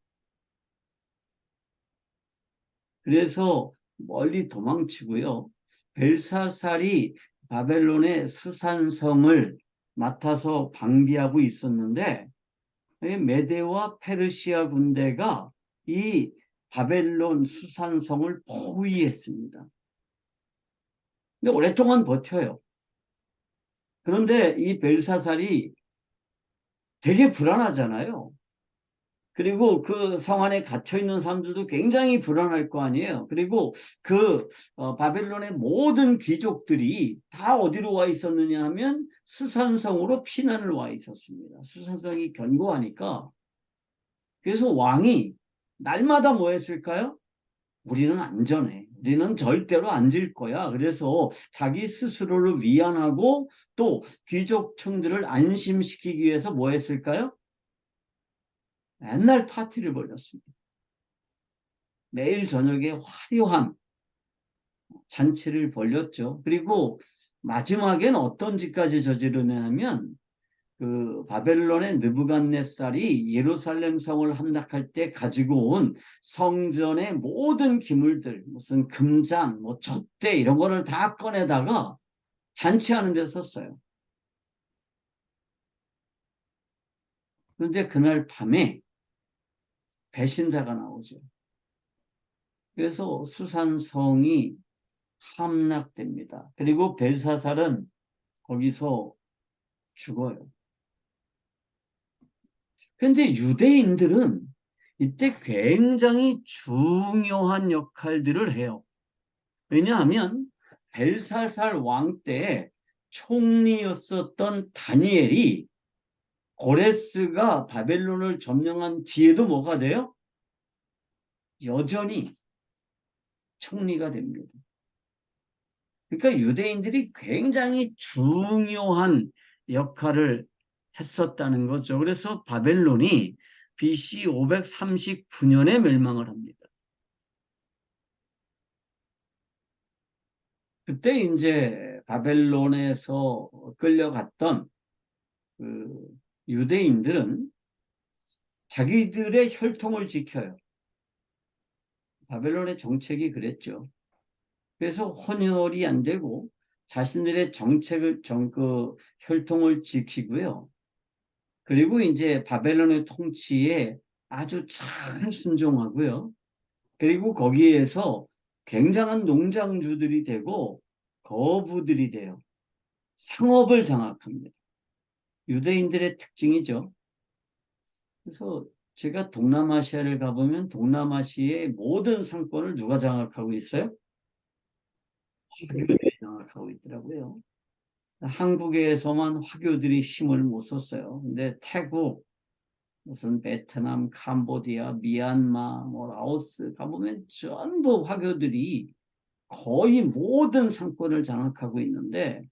그래서 멀리 도망치고요. 벨사살이 바벨론의 수산성을 맡아서 방비하고 있었는데 메데와 페르시아 군대가 이 바벨론 수산성을 포위했습니다. 근데 오랫동안 버텨요. 그런데 이 벨사살이 되게 불안하잖아요. 그리고 그 성 안에 갇혀 있는 사람들도 굉장히 불안할 거 아니에요. 그리고 그 바벨론의 모든 귀족들이 다 어디로 와 있었느냐 하면 수산성으로 피난을 와 있었습니다. 수산성이 견고하니까. 그래서 왕이 날마다 뭐 했을까요? 우리는 안전해. 우리는 절대로 안 질 거야. 그래서 자기 스스로를 위안하고 또 귀족층들을 안심시키기 위해서 뭐 했을까요? 맨날 파티를 벌였습니다. 매일 저녁에 화려한 잔치를 벌였죠. 그리고 마지막엔 어떤 짓까지 저지르냐 하면 그 바벨론의 느부갓네살이 예루살렘 성을 함락할 때 가지고 온 성전의 모든 기물들, 무슨 금잔, 뭐 젖대 이런 거를 다 꺼내다가 잔치하는 데 썼어요. 그런데 그날 밤에 배신자가 나오죠. 그래서 수산성이 함락됩니다. 그리고 벨사살은 거기서 죽어요. 그런데 유대인들은 이때 굉장히 중요한 역할들을 해요. 왜냐하면 벨사살 왕 때 총리였었던 다니엘이 고레스가 바벨론을 점령한 뒤에도 뭐가 돼요? 여전히 총리가 됩니다. 그러니까 유대인들이 굉장히 중요한 역할을 했었다는 거죠. 그래서 바벨론이 BC 539년에 멸망을 합니다. 그때 이제 바벨론에서 끌려갔던 그 유대인들은 자기들의 혈통을 지켜요. 바벨론의 정책이 그랬죠. 그래서 혼혈이 안 되고 자신들의 정책을 그 혈통을 지키고요. 그리고 이제 바벨론의 통치에 아주 잘 순종하고요. 그리고 거기에서 굉장한 농장주들이 되고 거부들이 돼요. 상업을 장악합니다. 유대인들의 특징이죠. 그래서 제가 동남아시아를 가보면 동남아시아의 모든 상권을 누가 장악하고 있어요? 화교들이 장악하고 있더라고요. 한국에서만 화교들이 힘을 못 썼어요. 근데 태국, 무슨 베트남, 캄보디아, 미얀마, 뭐 라오스 가보면 전부 화교들이 거의 모든 상권을 장악하고 있는데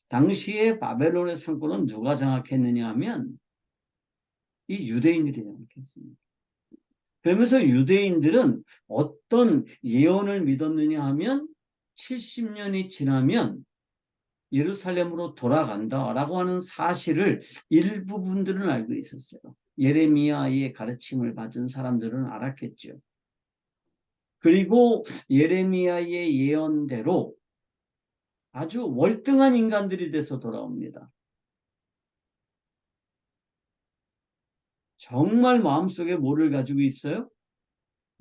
당시에 바벨론의 상권은 누가 장악했느냐 하면 이 유대인들이 장악했습니다. 그러면서 유대인들은 어떤 예언을 믿었느냐 하면 70년이 지나면 예루살렘으로 돌아간다라고 하는 사실을 일부 분들은 알고 있었어요. 예레미야의 가르침을 받은 사람들은 알았겠죠. 그리고 예레미야의 예언대로 아주 월등한 인간들이 돼서 돌아옵니다. 정말 마음속에 뭐를 가지고 있어요?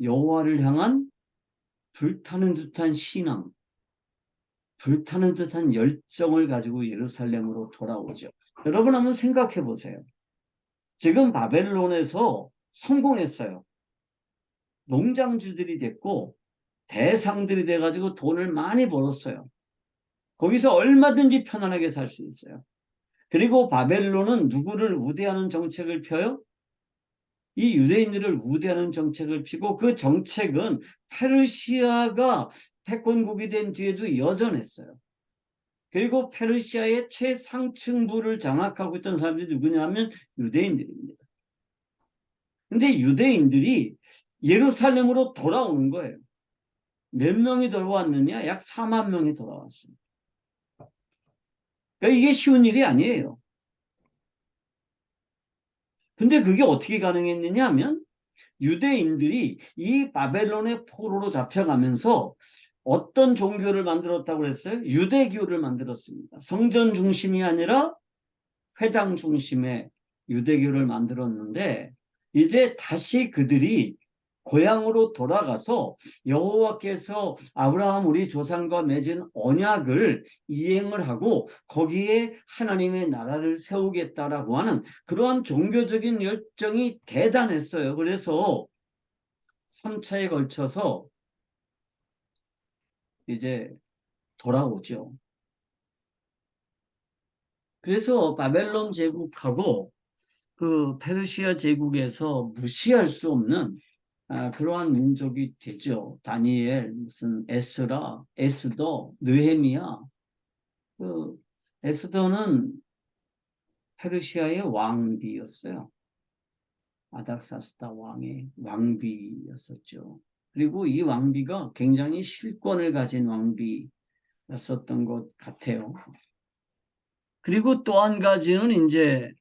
여호와를 향한 불타는 듯한 신앙, 불타는 듯한 열정을 가지고 예루살렘으로 돌아오죠. 여러분 한번 생각해 보세요. 지금 바벨론에서 성공했어요. 농장주들이 됐고 대상들이 돼가지고 돈을 많이 벌었어요. 거기서 얼마든지 편안하게 살 수 있어요. 그리고 바벨론은 누구를 우대하는 정책을 펴요? 이 유대인들을 우대하는 정책을 피고 그 정책은 페르시아가 패권국이 된 뒤에도 여전했어요. 그리고 페르시아의 최상층부를 장악하고 있던 사람들이 누구냐면 유대인들입니다. 근데 유대인들이 예루살렘으로 돌아오는 거예요. 몇 명이 돌아왔느냐? 약 4만 명이 돌아왔습니다. 그러니까 이게 쉬운 일이 아니에요. 근데 그게 어떻게 가능했느냐 하면 유대인들이 이 바벨론의 포로로 잡혀가면서 어떤 종교를 만들었다고 그랬어요? 유대교를 만들었습니다. 성전 중심이 아니라 회당 중심의 유대교를 만들었는데 이제 다시 그들이 고향으로 돌아가서 여호와께서 아브라함 우리 조상과 맺은 언약을 이행을 하고 거기에 하나님의 나라를 세우겠다라고 하는 그러한 종교적인 열정이 대단했어요. 그래서 3차에 걸쳐서 이제 돌아오죠. 그래서 바벨론 제국하고 그 페르시아 제국에서 무시할 수 없는 그러한 민족이 되죠. 다니엘, 무슨 에스라, 에스더, 느헤미야. 그 에스더는 페르시아의 왕비였어요. 아닥사스다 왕의 왕비였었죠. 그리고 이 왕비가 굉장히 실권을 가진 왕비였었던 것 같아요. 그리고 또 한 가지는 이제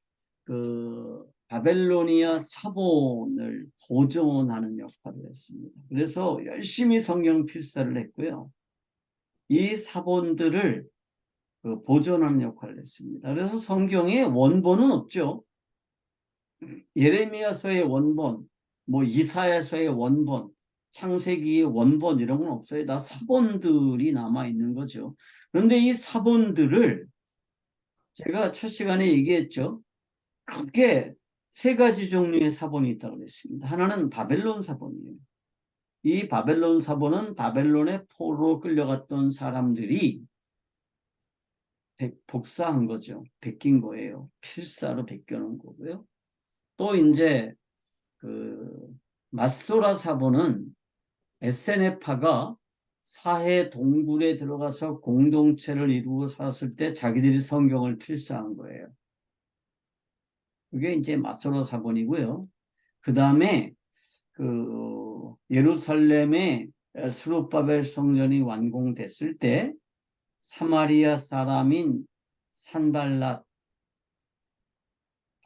그 바벨로니아 사본을 보존하는 역할을 했습니다. 그래서 열심히 성경 필사를 했고요. 이 사본들을 보존하는 역할을 했습니다. 그래서 성경에 원본은 없죠. 예레미야서의 원본, 뭐 이사야서의 원본, 창세기의 원본 이런 건 없어요. 다 사본들이 남아 있는 거죠. 그런데 이 사본들을 제가 첫 시간에 얘기했죠. 크게 세 가지 종류의 사본이 있다고 그랬습니다. 하나는 바벨론 사본이에요. 이 바벨론 사본은 바벨론의 포로로 끌려갔던 사람들이 복사한 거죠. 베낀 거예요. 필사로 베껴놓은 거고요. 또 이제 그 마소라 사본은 에세네파가 사해 동굴에 들어가서 공동체를 이루고 살았을 때 자기들이 성경을 필사한 거예요. 그게 이제 마소라 사본이고요. 그 다음에 그 예루살렘의 스룹바벨 성전이 완공됐을 때 사마리아 사람인 산발랏,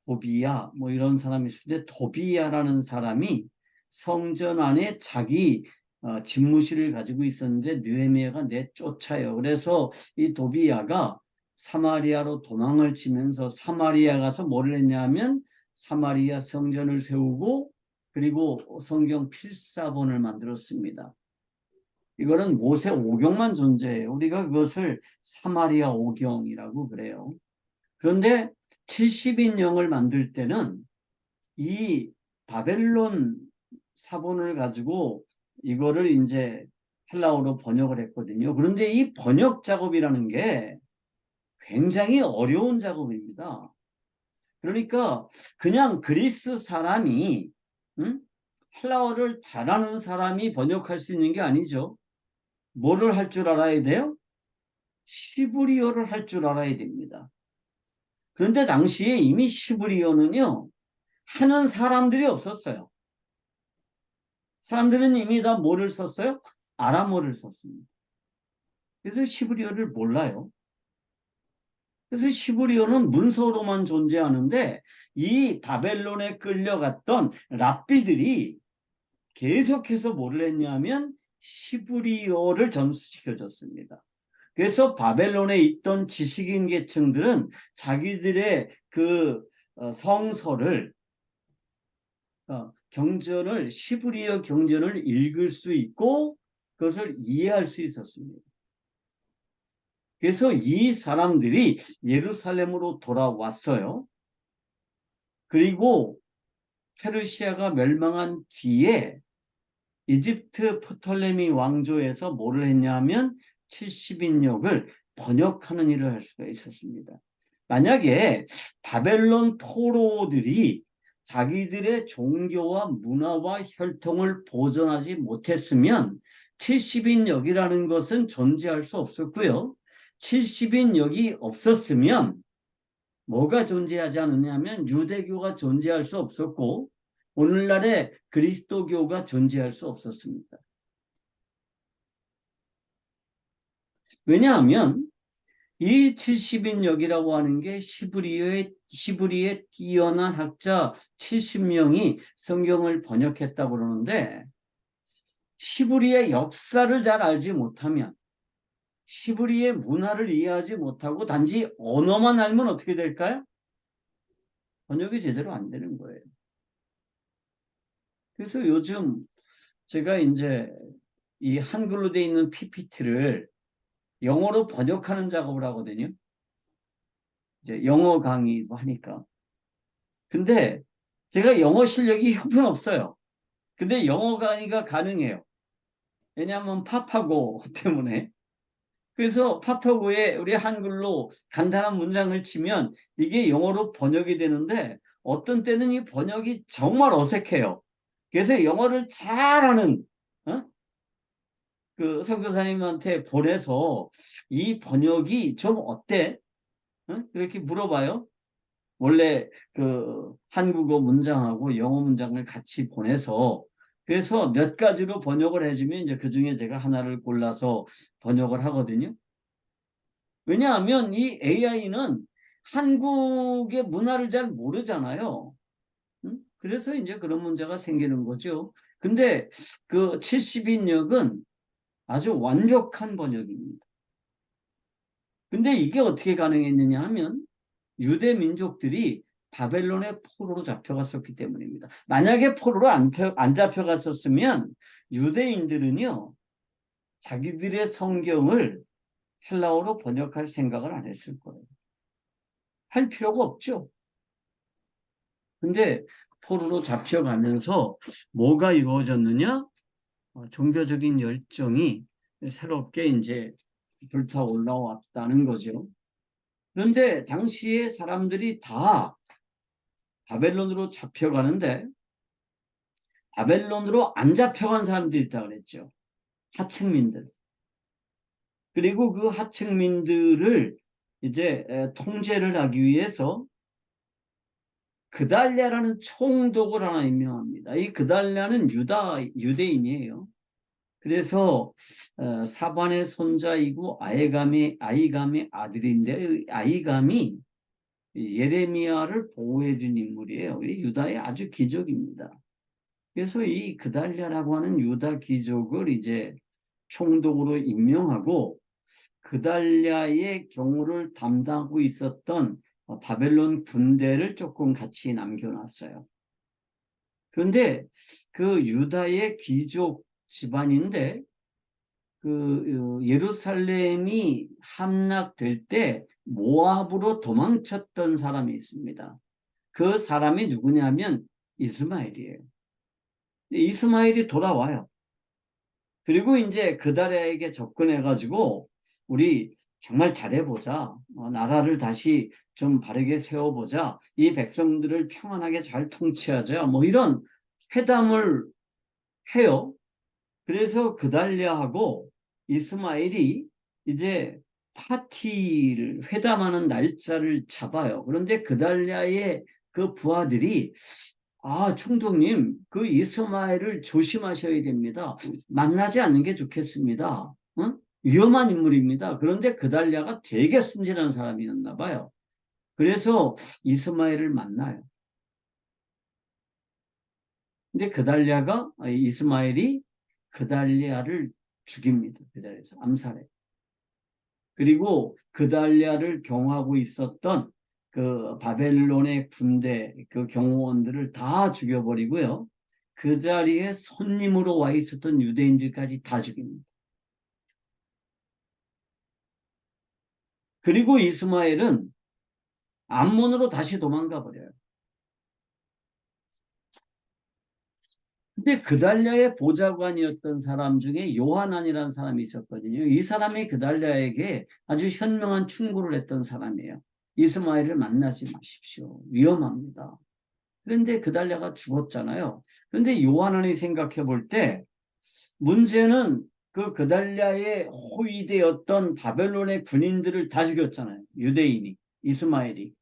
도비야 뭐 이런 사람이 있을 때 도비야라는 사람이 성전 안에 자기 집무실을 가지고 있었는데 느헤미야가 내쫓아요. 그래서 이 도비야가 사마리아로 도망을 치면서 사마리아 가서 뭐를 했냐면 사마리아 성전을 세우고 그리고 성경 필사본을 만들었습니다. 이거는 모세 오경만 존재해요. 우리가 그것을 사마리아 오경이라고 그래요. 그런데 70인령을 만들 때는 이 바벨론 사본을 가지고 이거를 이제 헬라어로 번역을 했거든요. 그런데 이 번역 작업이라는 게 굉장히 어려운 작업입니다. 그러니까 그냥 그리스 사람이 헬라어를 잘하는 사람이 번역할 수 있는 게 아니죠. 뭐를 할 줄 알아야 돼요? 시브리어를 할 줄 알아야 됩니다. 그런데 당시에 이미 시브리어는요, 하는 사람들이 없었어요. 사람들은 이미 다 뭐를 썼어요? 아람어를 썼습니다. 그래서 시브리어를 몰라요. 그래서 시브리어는 문서로만 존재하는데 이 바벨론에 끌려갔던 랍비들이 계속해서 뭐를 했냐면 시브리어를 전수시켜줬습니다. 그래서 바벨론에 있던 지식인 계층들은 자기들의 그 성서를 경전을 시브리어 경전을 읽을 수 있고 그것을 이해할 수 있었습니다. 그래서 이 사람들이 예루살렘으로 돌아왔어요. 그리고 페르시아가 멸망한 뒤에 이집트 프톨레미 왕조에서 뭐를 했냐면 70인역을 번역하는 일을 할 수가 있었습니다. 만약에 바벨론 포로들이 자기들의 종교와 문화와 혈통을 보존하지 못했으면 70인역이라는 것은 존재할 수 없었고요. 70인역이 없었으면 뭐가 존재하지 않느냐면 유대교가 존재할 수 없었고 오늘날의 그리스도교가 존재할 수 없었습니다. 왜냐하면 이 70인역이라고 하는 게 시브리의 뛰어난 학자 70명이 성경을 번역했다고 그러는데 시브리의 역사를 잘 알지 못하면 시브리의 문화를 이해하지 못하고 단지 언어만 알면 어떻게 될까요? 번역이 제대로 안 되는 거예요. 그래서 요즘 제가 이제 이 한글로 돼 있는 PPT를 영어로 번역하는 작업을 하거든요. 이제 영어 강의도 하니까. 근데 제가 영어 실력이 형편없어요. 근데 영어 강의가 가능해요. 왜냐하면 파파고 때문에. 그래서 파파고에 우리 한글로 간단한 문장을 치면 이게 영어로 번역이 되는데 어떤 때는 이 번역이 정말 어색해요. 그래서 영어를 잘하는 그 선교사님한테 보내서 이 번역이 좀 어때? 이렇게 물어봐요. 원래 그 한국어 문장하고 영어 문장을 같이 보내서 그래서 몇 가지로 번역을 해주면 이제 그 중에 제가 하나를 골라서 번역을 하거든요. 왜냐하면 이 AI는 한국의 문화를 잘 모르잖아요. 그래서 이제 그런 문제가 생기는 거죠. 근데 그 70인역은 아주 완벽한 번역입니다. 근데 이게 어떻게 가능했느냐 하면 유대 민족들이 바벨론의 포로로 잡혀갔었기 때문입니다. 만약에 포로로 안 잡혀갔었으면 유대인들은요, 자기들의 성경을 헬라어로 번역할 생각을 안 했을 거예요. 할 필요가 없죠. 근데 포로로 잡혀가면서 뭐가 이루어졌느냐? 종교적인 열정이 새롭게 이제 불타 올라왔다는 거죠. 그런데 당시에 사람들이 다 바벨론으로 잡혀가는데 바벨론으로 안 잡혀간 사람들이 있다고 그랬죠. 하층민들. 그리고 그 하층민들을 이제 통제를 하기 위해서 그달랴라는 총독을 하나 임명합니다. 이 그달랴는 유대인이에요. 그래서 사반의 손자이고 아이감의 아들인데 아이감이 예레미야를 보호해준 인물이에요. 유다의 아주 귀족입니다. 그래서 이 그달랴라고 하는 유다 귀족을 이제 총독으로 임명하고 그달랴의 경우를 담당하고 있었던 바벨론 군대를 조금 같이 남겨놨어요. 그런데 그 유다의 귀족 집안인데 그 예루살렘이 함락될 때 모압으로 도망쳤던 사람이 있습니다. 그 사람이 누구냐면 이스마엘이에요. 이스마엘이 돌아와요. 그리고 이제 그달랴에게 접근해가지고 우리 정말 잘해보자. 나라를 다시 좀 바르게 세워보자. 이 백성들을 평안하게 잘 통치하자. 뭐 이런 회담을 해요. 그래서 그달랴하고 이스마엘이 이제 파티를 회담하는 날짜를 잡아요. 그런데 그달랴의 그 부하들이 총독님, 그 이스마엘을 조심하셔야 됩니다. 만나지 않는 게 좋겠습니다. 위험한 인물입니다. 그런데 그달랴가 되게 순진한 사람이었나 봐요. 그래서 이스마엘을 만나요. 근데 이스마엘이 그달랴를 죽입니다. 그 자리에서 암살해. 그리고 그달랴를 경호하고 있었던 그 바벨론의 군대 그 경호원들을 다 죽여버리고요. 그 자리에 손님으로 와 있었던 유대인들까지 다 죽입니다. 그리고 이스마엘은 암몬으로 다시 도망가 버려요. 근데 그달랴의 보좌관이었던 사람 중에 요하난이라는 사람이 있었거든요. 이 사람이 그달랴에게 아주 현명한 충고를 했던 사람이에요. 이스마엘을 만나지 마십시오. 위험합니다. 그런데 그달랴가 죽었잖아요. 그런데 요하난이 생각해 볼 때 문제는 그 그달랴의 호위대였던 바벨론의 군인들을 다 죽였잖아요. 유대인이, 이스마엘이.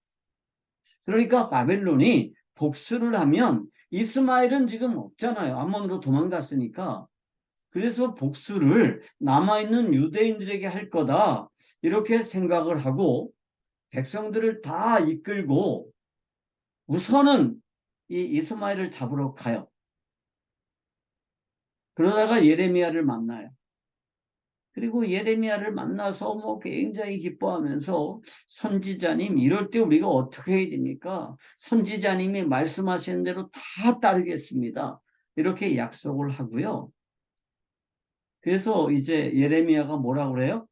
그러니까 바벨론이 복수를 하면 이스마엘은 지금 없잖아요. 암몬으로 도망갔으니까. 그래서 복수를 남아있는 유대인들에게 할 거다. 이렇게 생각을 하고 백성들을 다 이끌고 우선은 이 이스마엘을 잡으러 가요. 그러다가 예레미야를 만나요. 그리고 예레미야를 만나서 뭐 굉장히 기뻐하면서 선지자님 이럴 때 우리가 어떻게 해야 됩니까? 선지자님이 말씀하시는 대로 다 따르겠습니다. 이렇게 약속을 하고요. 그래서 이제 예레미야가 뭐라 그래요?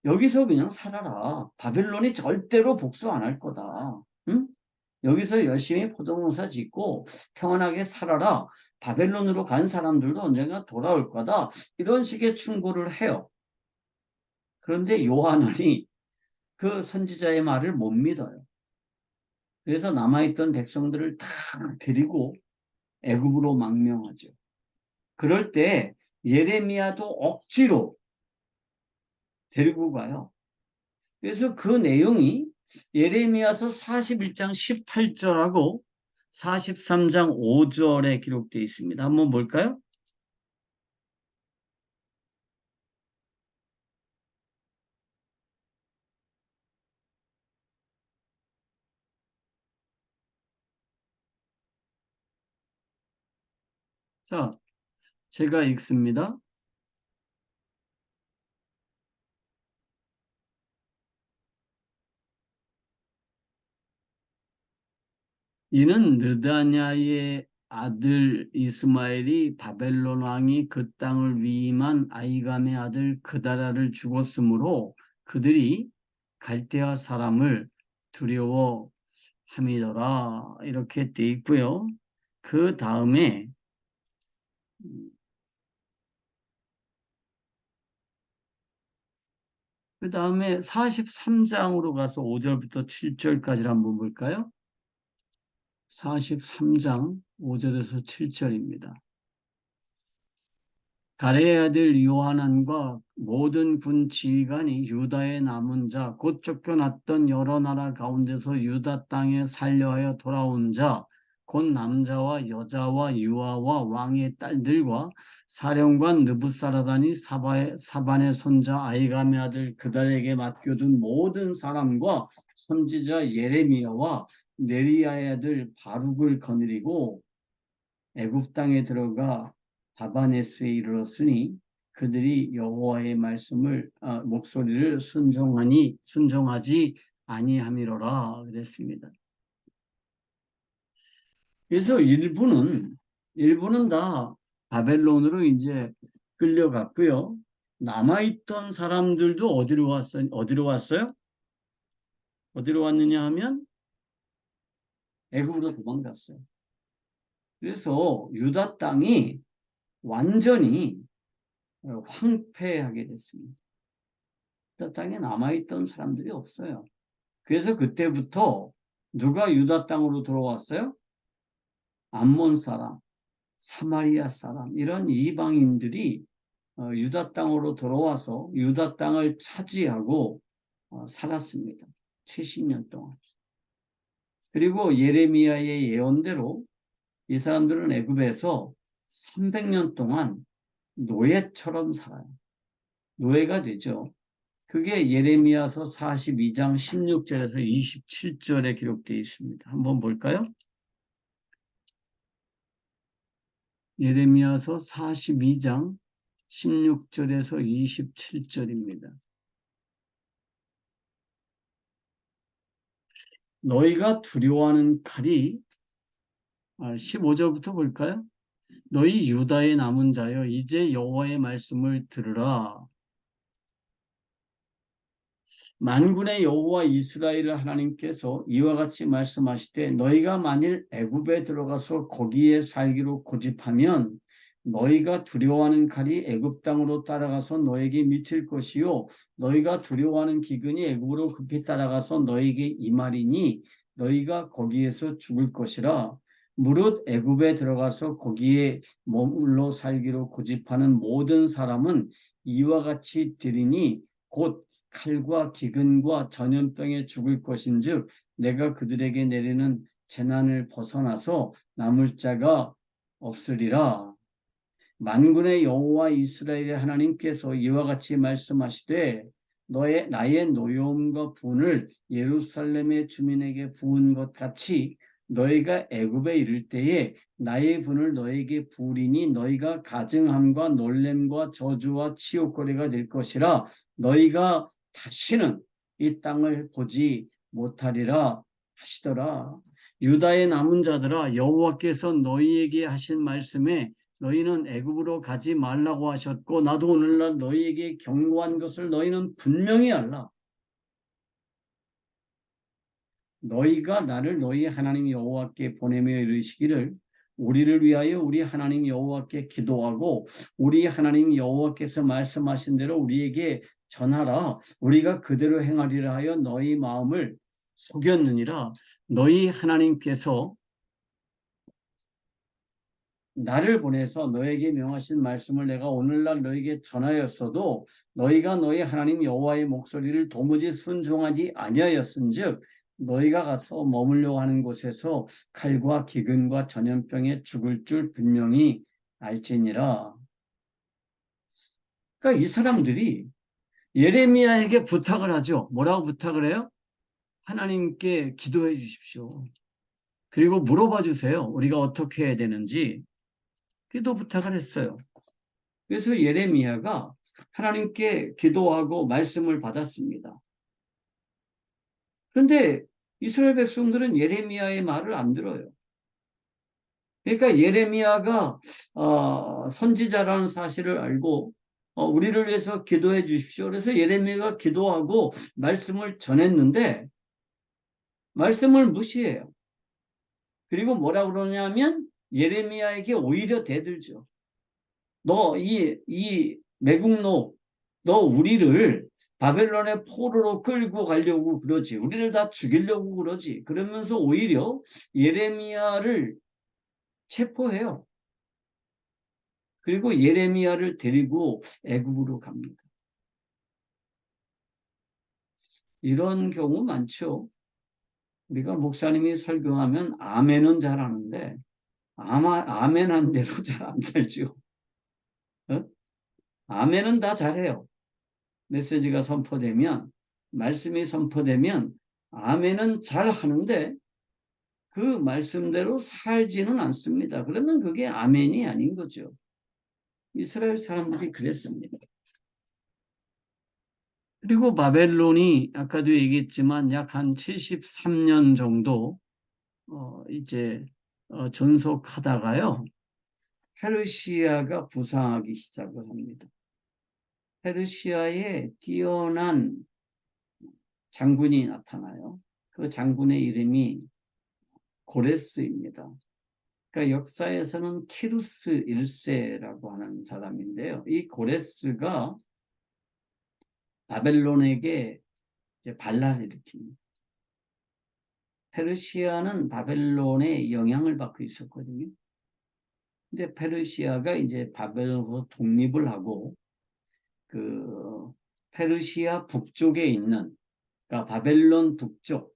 여기서 그냥 살아라. 바벨론이 절대로 복수 안 할 거다. 응? 여기서 열심히 포도농사 짓고 평안하게 살아라. 바벨론으로 간 사람들도 언젠가 돌아올 거다. 이런 식의 충고를 해요. 그런데 요한이 그 선지자의 말을 못 믿어요. 그래서 남아있던 백성들을 다 데리고 애굽으로 망명하죠. 그럴 때 예레미야도 억지로 데리고 가요. 그래서 그 내용이 예레미야서 41장 18절하고 43장 5절에 기록되어 있습니다. 한번 볼까요? 자, 제가 읽습니다. 이는 느다냐의 아들 이스마엘이 바벨론 왕이 그 땅을 위임한 아이감의 아들 그다라를 죽었으므로 그들이 갈대아 사람을 두려워함이더라. 이렇게 돼 있고요. 그 다음에 그 다음에 43장으로 가서 5절부터 7절까지 한번 볼까요? 43장 5절에서 7절입니다. 가레의 아들 요하난과 모든 군 지휘관이 유다의 남은 자, 곧 쫓겨났던 여러 나라 가운데서 유다 땅에 살려하여 돌아온 자, 곧 남자와 여자와 유아와 왕의 딸들과 사령관 느부사라단이 사반의 손자 아이감의 아들 그달에게 맡겨둔 모든 사람과 선지자 예레미야와 네리야의 아들 바룩을 거느리고 애굽 땅에 들어가 바바네스에 이르렀으니 그들이 여호와의 말씀을 목소리를 순종하지 아니함이로라 그랬습니다. 그래서 일부는 다 바벨론으로 이제 끌려갔고요. 남아있던 사람들도 어디로 왔어요? 어디로 왔느냐 하면 애굽으로 도망갔어요. 그래서 유다 땅이 완전히 황폐하게 됐습니다. 유다 땅에 남아있던 사람들이 없어요. 그래서 그때부터 누가 유다 땅으로 들어왔어요? 암몬 사람, 사마리아 사람, 이런 이방인들이 유다 땅으로 들어와서 유다 땅을 차지하고 살았습니다. 70년 동안. 그리고 예레미야의 예언대로 이 사람들은 애굽에서 300년 동안 노예처럼 살아요. 노예가 되죠. 그게 예레미야서 42장 16절에서 27절에 기록되어 있습니다. 한번 볼까요? 예레미야서 42장 16절에서 27절입니다. 너희가 두려워하는 칼이 15절부터 볼까요? 너희 유다의 남은 자여 이제 여호와의 말씀을 들으라. 만군의 여호와 이스라엘 하나님께서 이와 같이 말씀하시되 너희가 만일 애굽에 들어가서 거기에 살기로 고집하면 너희가 두려워하는 칼이 애굽 땅으로 따라가서 너에게 미칠 것이요 너희가 두려워하는 기근이 애굽으로 급히 따라가서 너에게 임하리니 너희가 거기에서 죽을 것이라. 무릇 애굽에 들어가서 거기에 머물러 살기로 고집하는 모든 사람은 이와 같이 되리니 곧 칼과 기근과 전염병에 죽을 것인즉 내가 그들에게 내리는 재난을 벗어나서 남을 자가 없으리라. 만군의 여호와 이스라엘의 하나님께서 이와 같이 말씀하시되 나의 노여움과 분을 예루살렘의 주민에게 부은 것 같이 너희가 애굽에 이를 때에 나의 분을 너에게 부으리니 너희가 가증함과 놀램과 저주와 치욕거리가 될 것이라. 너희가 다시는 이 땅을 보지 못하리라 하시더라. 유다의 남은 자들아 여호와께서 너희에게 하신 말씀에 너희는 애굽으로 가지 말라고 하셨고 나도 오늘날 너희에게 경고한 것을 너희는 분명히 알라. 너희가 나를 너희 하나님 여호와께 보내며 이르시기를 우리를 위하여 우리 하나님 여호와께 기도하고 우리 하나님 여호와께서 말씀하신 대로 우리에게 전하라. 우리가 그대로 행하리라 하여 너희 마음을 속였느니라. 너희 하나님께서 나를 보내서 너에게 명하신 말씀을 내가 오늘날 너에게 전하였어도 너희가 너희 하나님 여호와의 목소리를 도무지 순종하지 아니하였은즉 너희가 가서 머물려고 하는 곳에서 칼과 기근과 전염병에 죽을 줄 분명히 알지니라. 그러니까 이 사람들이 예레미야에게 부탁을 하죠. 뭐라고 부탁을 해요? 하나님께 기도해 주십시오. 그리고 물어봐 주세요. 우리가 어떻게 해야 되는지. 기도 부탁을 했어요. 그래서 예레미야가 하나님께 기도하고 말씀을 받았습니다. 그런데 이스라엘 백성들은 예레미야의 말을 안 들어요. 그러니까 예레미야가 선지자라는 사실을 알고 우리를 위해서 기도해 주십시오. 그래서 예레미야가 기도하고 말씀을 전했는데 말씀을 무시해요. 그리고 뭐라 그러냐면 예레미야에게 오히려 대들죠. 너 이 매국노, 너 우리를 바벨론의 포로로 끌고 가려고 그러지. 우리를 다 죽이려고 그러지. 그러면서 오히려 예레미야를 체포해요. 그리고 예레미야를 데리고 애굽으로 갑니다. 이런 경우 많죠. 우리가 목사님이 설교하면 아멘은 잘하는데 아멘한 대로 잘 안 살죠. 어? 아멘은 다 잘해요. 메시지가 선포되면, 말씀이 선포되면 아멘은 잘 하는데 그 말씀대로 살지는 않습니다. 그러면 그게 아멘이 아닌 거죠. 이스라엘 사람들이 그랬습니다. 그리고 바벨론이 아까도 얘기했지만 약 한 73년 정도 이제 존속하다가요. 페르시아가 부상하기 시작을 합니다. 페르시아에 뛰어난 장군이 나타나요. 그 장군의 이름이 고레스입니다. 그러니까 역사에서는 키루스 1세라고 하는 사람인데요. 이 고레스가 바벨론에게 이제 반란을 일으킵니다. 페르시아는 바벨론의 영향을 받고 있었거든요. 근데 페르시아가 이제 바벨론으로 독립을 하고 그 페르시아 북쪽에 있는 그러니까 바벨론 북쪽,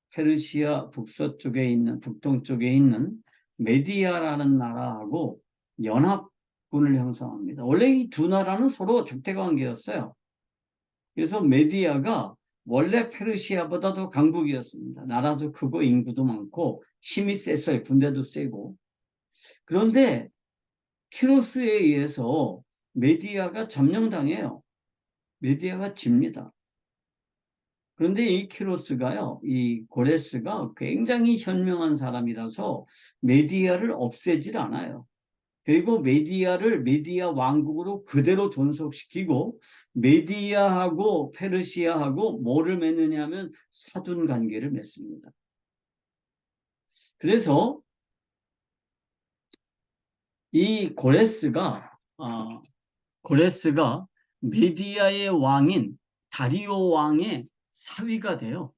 페르시아 북서쪽에 있는 북동쪽에 있는 메디아라는 나라하고 연합군을 형성합니다. 원래 이 두 나라는 서로 적대관계였어요. 그래서 메디아가 원래 페르시아보다도 강국이었습니다. 나라도 크고 인구도 많고 힘이 셌어요. 군대도 세고. 그런데 키루스에 의해서 메디아가 점령당해요. 메디아가 집니다. 그런데 이 키루스가요, 이 고레스가 굉장히 현명한 사람이라서 메디아를 없애질 않아요. 그리고 메디아 왕국으로 그대로 존속시키고 메디아하고 페르시아하고 뭐를 맺느냐 하면 사돈 관계를 맺습니다. 그래서 이 고레스가 메디아의 왕인 다리오 왕의 사위가 돼요.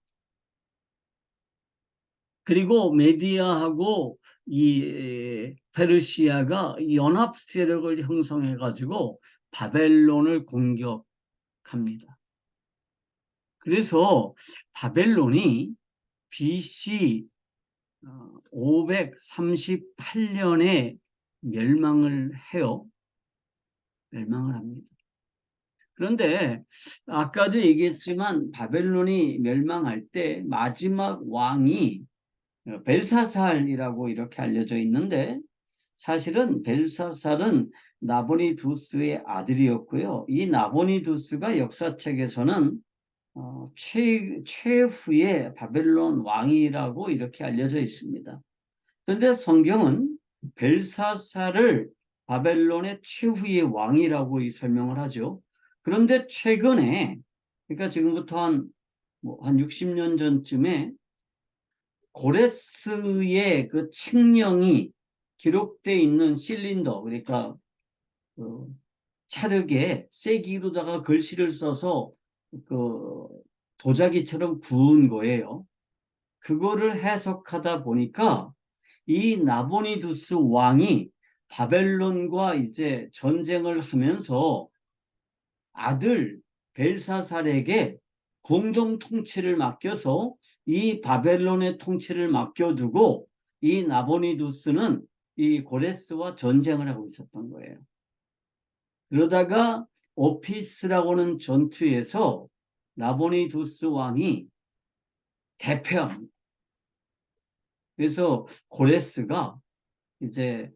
그리고 메디아하고 이 페르시아가 연합 세력을 형성해 가지고 바벨론을 공격합니다. 그래서 바벨론이 BC 538년에 멸망을 해요. 멸망을 합니다. 그런데 아까도 얘기했지만 바벨론이 멸망할 때 마지막 왕이 벨사살이라고 이렇게 알려져 있는데 사실은 벨사살은 나보니두스의 아들이었고요. 이 나보니두스가 역사책에서는 최후의 바벨론 왕이라고 이렇게 알려져 있습니다. 그런데 성경은 벨사살을 바벨론의 최후의 왕이라고 이 설명을 하죠. 그런데 최근에, 그러니까 지금부터 한 60년 전쯤에 고레스의 그 칙령이 기록되어 있는 실린더, 그러니까 그 찰흙에 쇠기로다가 글씨를 써서 그 도자기처럼 구운 거예요. 그거를 해석하다 보니까 이 나보니두스 왕이 바벨론과 이제 전쟁을 하면서 아들 벨사살에게 공동 통치를 맡겨서 이 바벨론의 통치를 맡겨두고 이 나보니두스는 이 고레스와 전쟁을 하고 있었던 거예요. 그러다가 오피스라고 하는 전투에서 나보니두스 왕이 대패합니다. 그래서 고레스가 이제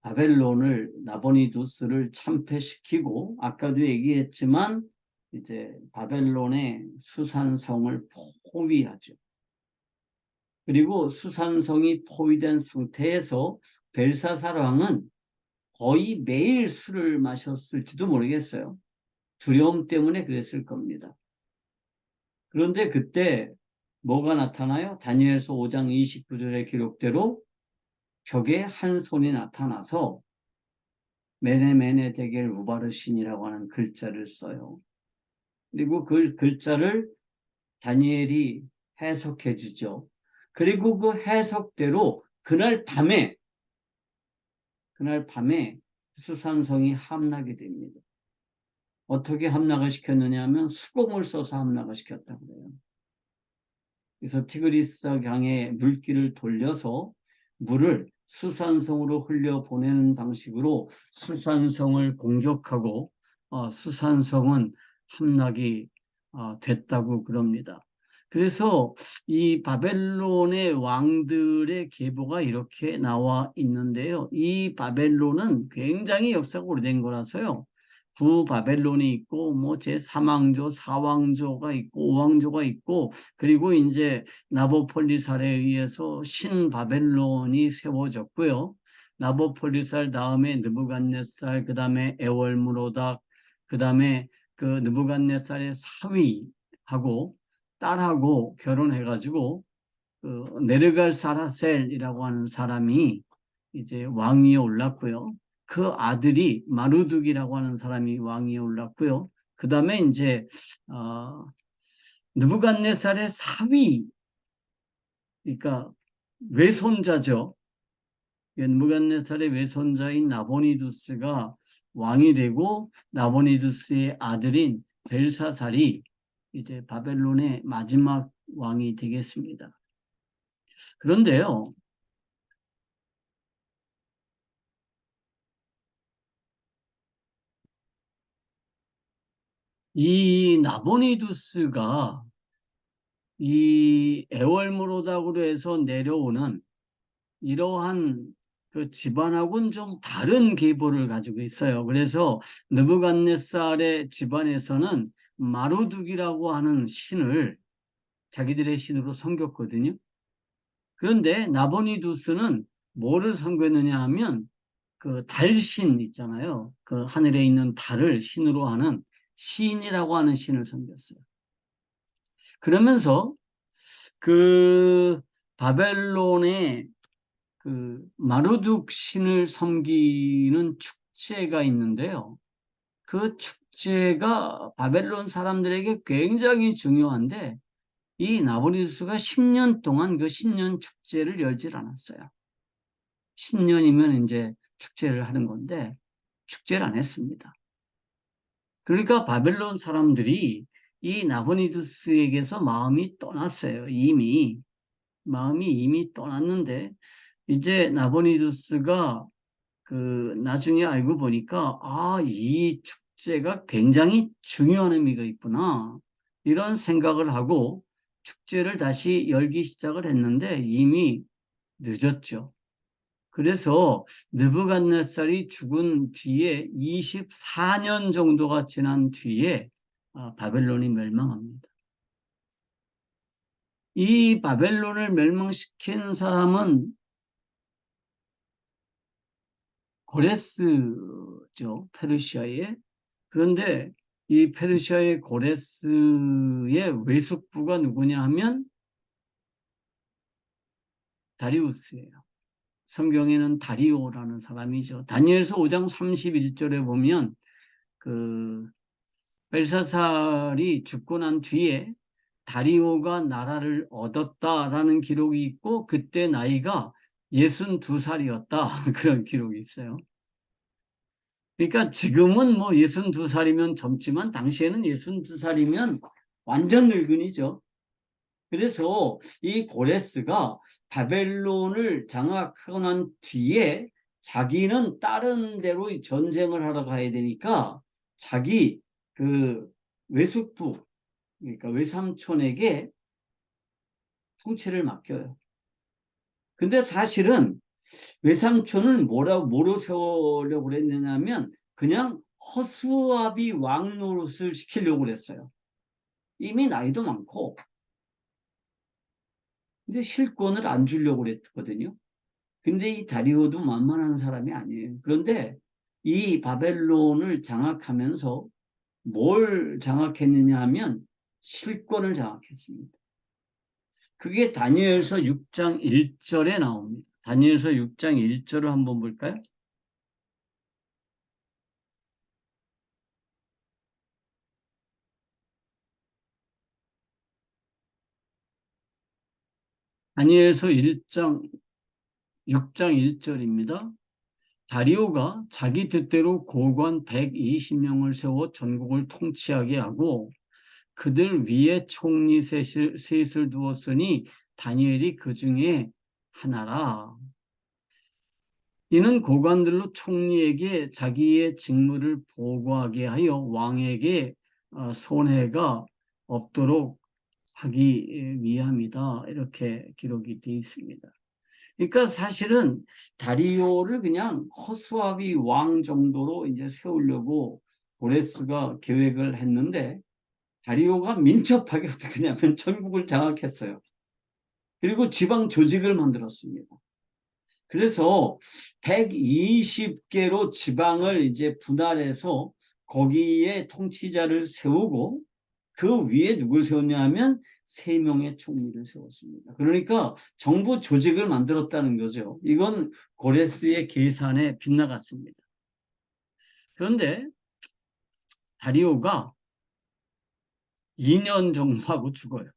바벨론을 나보니두스를 참패시키고 아까도 얘기했지만 이제 바벨론의 수산성을 포위하죠. 그리고 수산성이 포위된 상태에서 벨사살 왕은 거의 매일 술을 마셨을지도 모르겠어요. 두려움 때문에 그랬을 겁니다. 그런데 그때 뭐가 나타나요? 다니엘서 5장 29절의 기록대로 벽에 한 손이 나타나서 메네메네 데겔 우바르신이라고 하는 글자를 써요. 그리고 그 글자를 다니엘이 해석해 주죠. 그리고 그 해석대로 그날 밤에 수산성이 함락이 됩니다. 어떻게 함락을 시켰느냐 하면 수공을 써서 함락을 시켰다고 그래요. 그래서 티그리스 강에 물길을 돌려서 물을 수산성으로 흘려보내는 방식으로 수산성을 공격하고 수산성은 함락이 됐다고 그럽니다. 그래서 이 바벨론의 왕들의 계보가 이렇게 나와 있는데요. 이 바벨론은 굉장히 역사가 오래된 거라서요. 구바벨론이 있고 뭐 제3왕조, 4왕조가 있고 5왕조가 있고 그리고 이제 나보폴리살에 의해서 신바벨론이 세워졌고요. 나보폴리살 다음에 느부갓네살, 그 다음에 에월무로닥, 그 다음에 그 느부갓네살의 사위하고 딸하고 결혼해가지고 그 네르갈사라셀이라고 하는 사람이 이제 왕위에 올랐고요. 그 아들이 마루둑이라고 하는 사람이 왕위에 올랐고요. 그 다음에 이제 느부갓네살의 사위, 그러니까 외손자죠. 느부갓네살의 외손자인 나보니두스가 왕이 되고 나보니두스의 아들인 벨사살이 이제 바벨론의 마지막 왕이 되겠습니다. 그런데요, 이 나보니두스가 이 에월무로닥으로 해서 내려오는 이러한 그 집안하고는 좀 다른 계보를 가지고 있어요. 그래서 느부갓네살의 집안에서는 마루둑이라고 하는 신을 자기들의 신으로 섬겼거든요. 그런데 나보니두스는 뭐를 섬겼느냐 하면 그 달신 있잖아요. 그 하늘에 있는 달을 신으로 하는 신이라고 하는 신을 섬겼어요. 그러면서 그 바벨론의 그 마루둑 신을 섬기는 축제가 있는데요. 그 축제가 바벨론 사람들에게 굉장히 중요한데 이 나보니두스가 10년 동안 그 신년 축제를 열질 않았어요. 신년이면 이제 축제를 하는 건데 축제를 안 했습니다. 그러니까 바벨론 사람들이 이 나보니두스에게서 마음이 떠났어요. 마음이 이미 떠났는데 이제 나보니두스가 그 나중에 알고 보니까 이 축제가 굉장히 중요한 의미가 있구나 이런 생각을 하고 축제를 다시 열기 시작을 했는데 이미 늦었죠. 그래서 느부갓네살이 죽은 뒤에 24년 정도가 지난 뒤에 바벨론이 멸망합니다. 이 바벨론을 멸망시킨 사람은 고레스죠. 페르시아의. 그런데 이 페르시아의 고레스의 외숙부가 누구냐 하면 다리우스예요. 성경에는 다리오라는 사람이죠. 다니엘서 5장 31절에 보면 그 벨사살이 죽고 난 뒤에 다리오가 나라를 얻었다라는 기록이 있고 그때 나이가 62살이었다. 그런 기록이 있어요. 그러니까 지금은 뭐 62살이면 젊지만 당시에는 62살이면 완전 늙은이죠. 그래서 이 고레스가 바벨론을 장악하고 난 뒤에 자기는 다른 데로 전쟁을 하러 가야 되니까 자기 그 외숙부, 그러니까 외삼촌에게 통치를 맡겨요. 근데 사실은 외삼촌을 뭐로 세우려고 그랬느냐면 그냥 허수아비 왕 노릇을 시키려고 그랬어요. 이미 나이도 많고 근데 실권을 안 주려고 그랬거든요. 근데 이 다리오도 만만한 사람이 아니에요. 그런데 이 바벨론을 장악하면서 뭘 장악했느냐 하면 실권을 장악했습니다. 그게 다니엘서 6장 1절에 나옵니다. 다니엘서 6장 1절을 한번 볼까요? 다니엘서 6장 1절입니다. 다리오가 자기 뜻대로 고관 120명을 세워 전국을 통치하게 하고 그들 위에 총리 셋을 두었으니 다니엘이 그 중에 하나라. 이는 고관들로 총리에게 자기의 직무를 보고하게 하여 왕에게 손해가 없도록 하기 위함이다. 이렇게 기록이 되어 있습니다. 그러니까 사실은 다리오를 그냥 허수아비 왕 정도로 이제 세우려고 고레스가 계획을 했는데 다리오가 민첩하게 어떻게 하냐면 전국을 장악했어요. 그리고 지방 조직을 만들었습니다. 그래서 120개로 지방을 이제 분할해서 거기에 통치자를 세우고 그 위에 누굴 세웠냐 하면 3명의 총리를 세웠습니다. 그러니까 정부 조직을 만들었다는 거죠. 이건 고레스의 계산에 빗나갔습니다. 그런데 다리오가 2년 정도 하고 죽어요.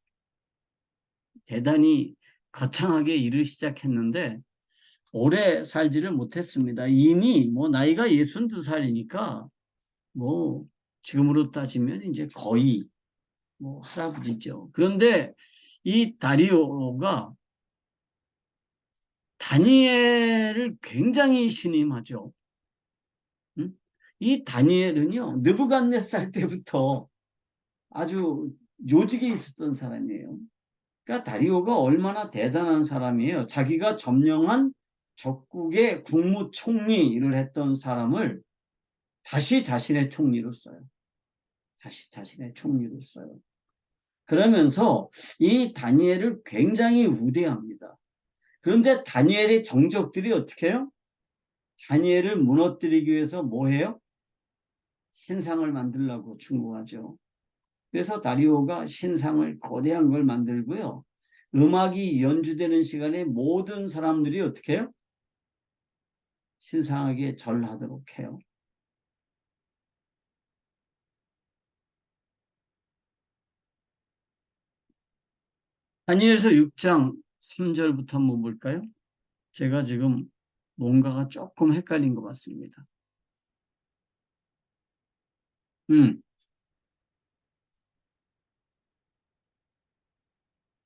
대단히 거창하게 일을 시작했는데 오래 살지를 못했습니다. 이미 뭐 나이가 62살이니까 뭐 지금으로 따지면 이제 거의 뭐 할아버지죠. 그런데 이 다리오가 다니엘을 굉장히 신임하죠. 이 다니엘은요, 느부갓네살 때부터 아주 요직에 있었던 사람이에요. 그러니까 다리오가 얼마나 대단한 사람이에요. 자기가 점령한 적국의 국무총리를 했던 사람을 다시 자신의 총리로 써요. 다시 자신의 총리로 써요. 그러면서 이 다니엘을 굉장히 우대합니다. 그런데 다니엘의 정적들이 어떻게 해요? 다니엘을 무너뜨리기 위해서 뭐 해요? 신상을 만들려고 충고하죠. 그래서 다리오가 신상을 거대한 걸 만들고요. 음악이 연주되는 시간에 모든 사람들이 어떻게 해요? 신상하게 절하도록 해요. 다니엘서 6장 3절부터 한번 볼까요? 제가 지금 뭔가가 조금 헷갈린 것 같습니다.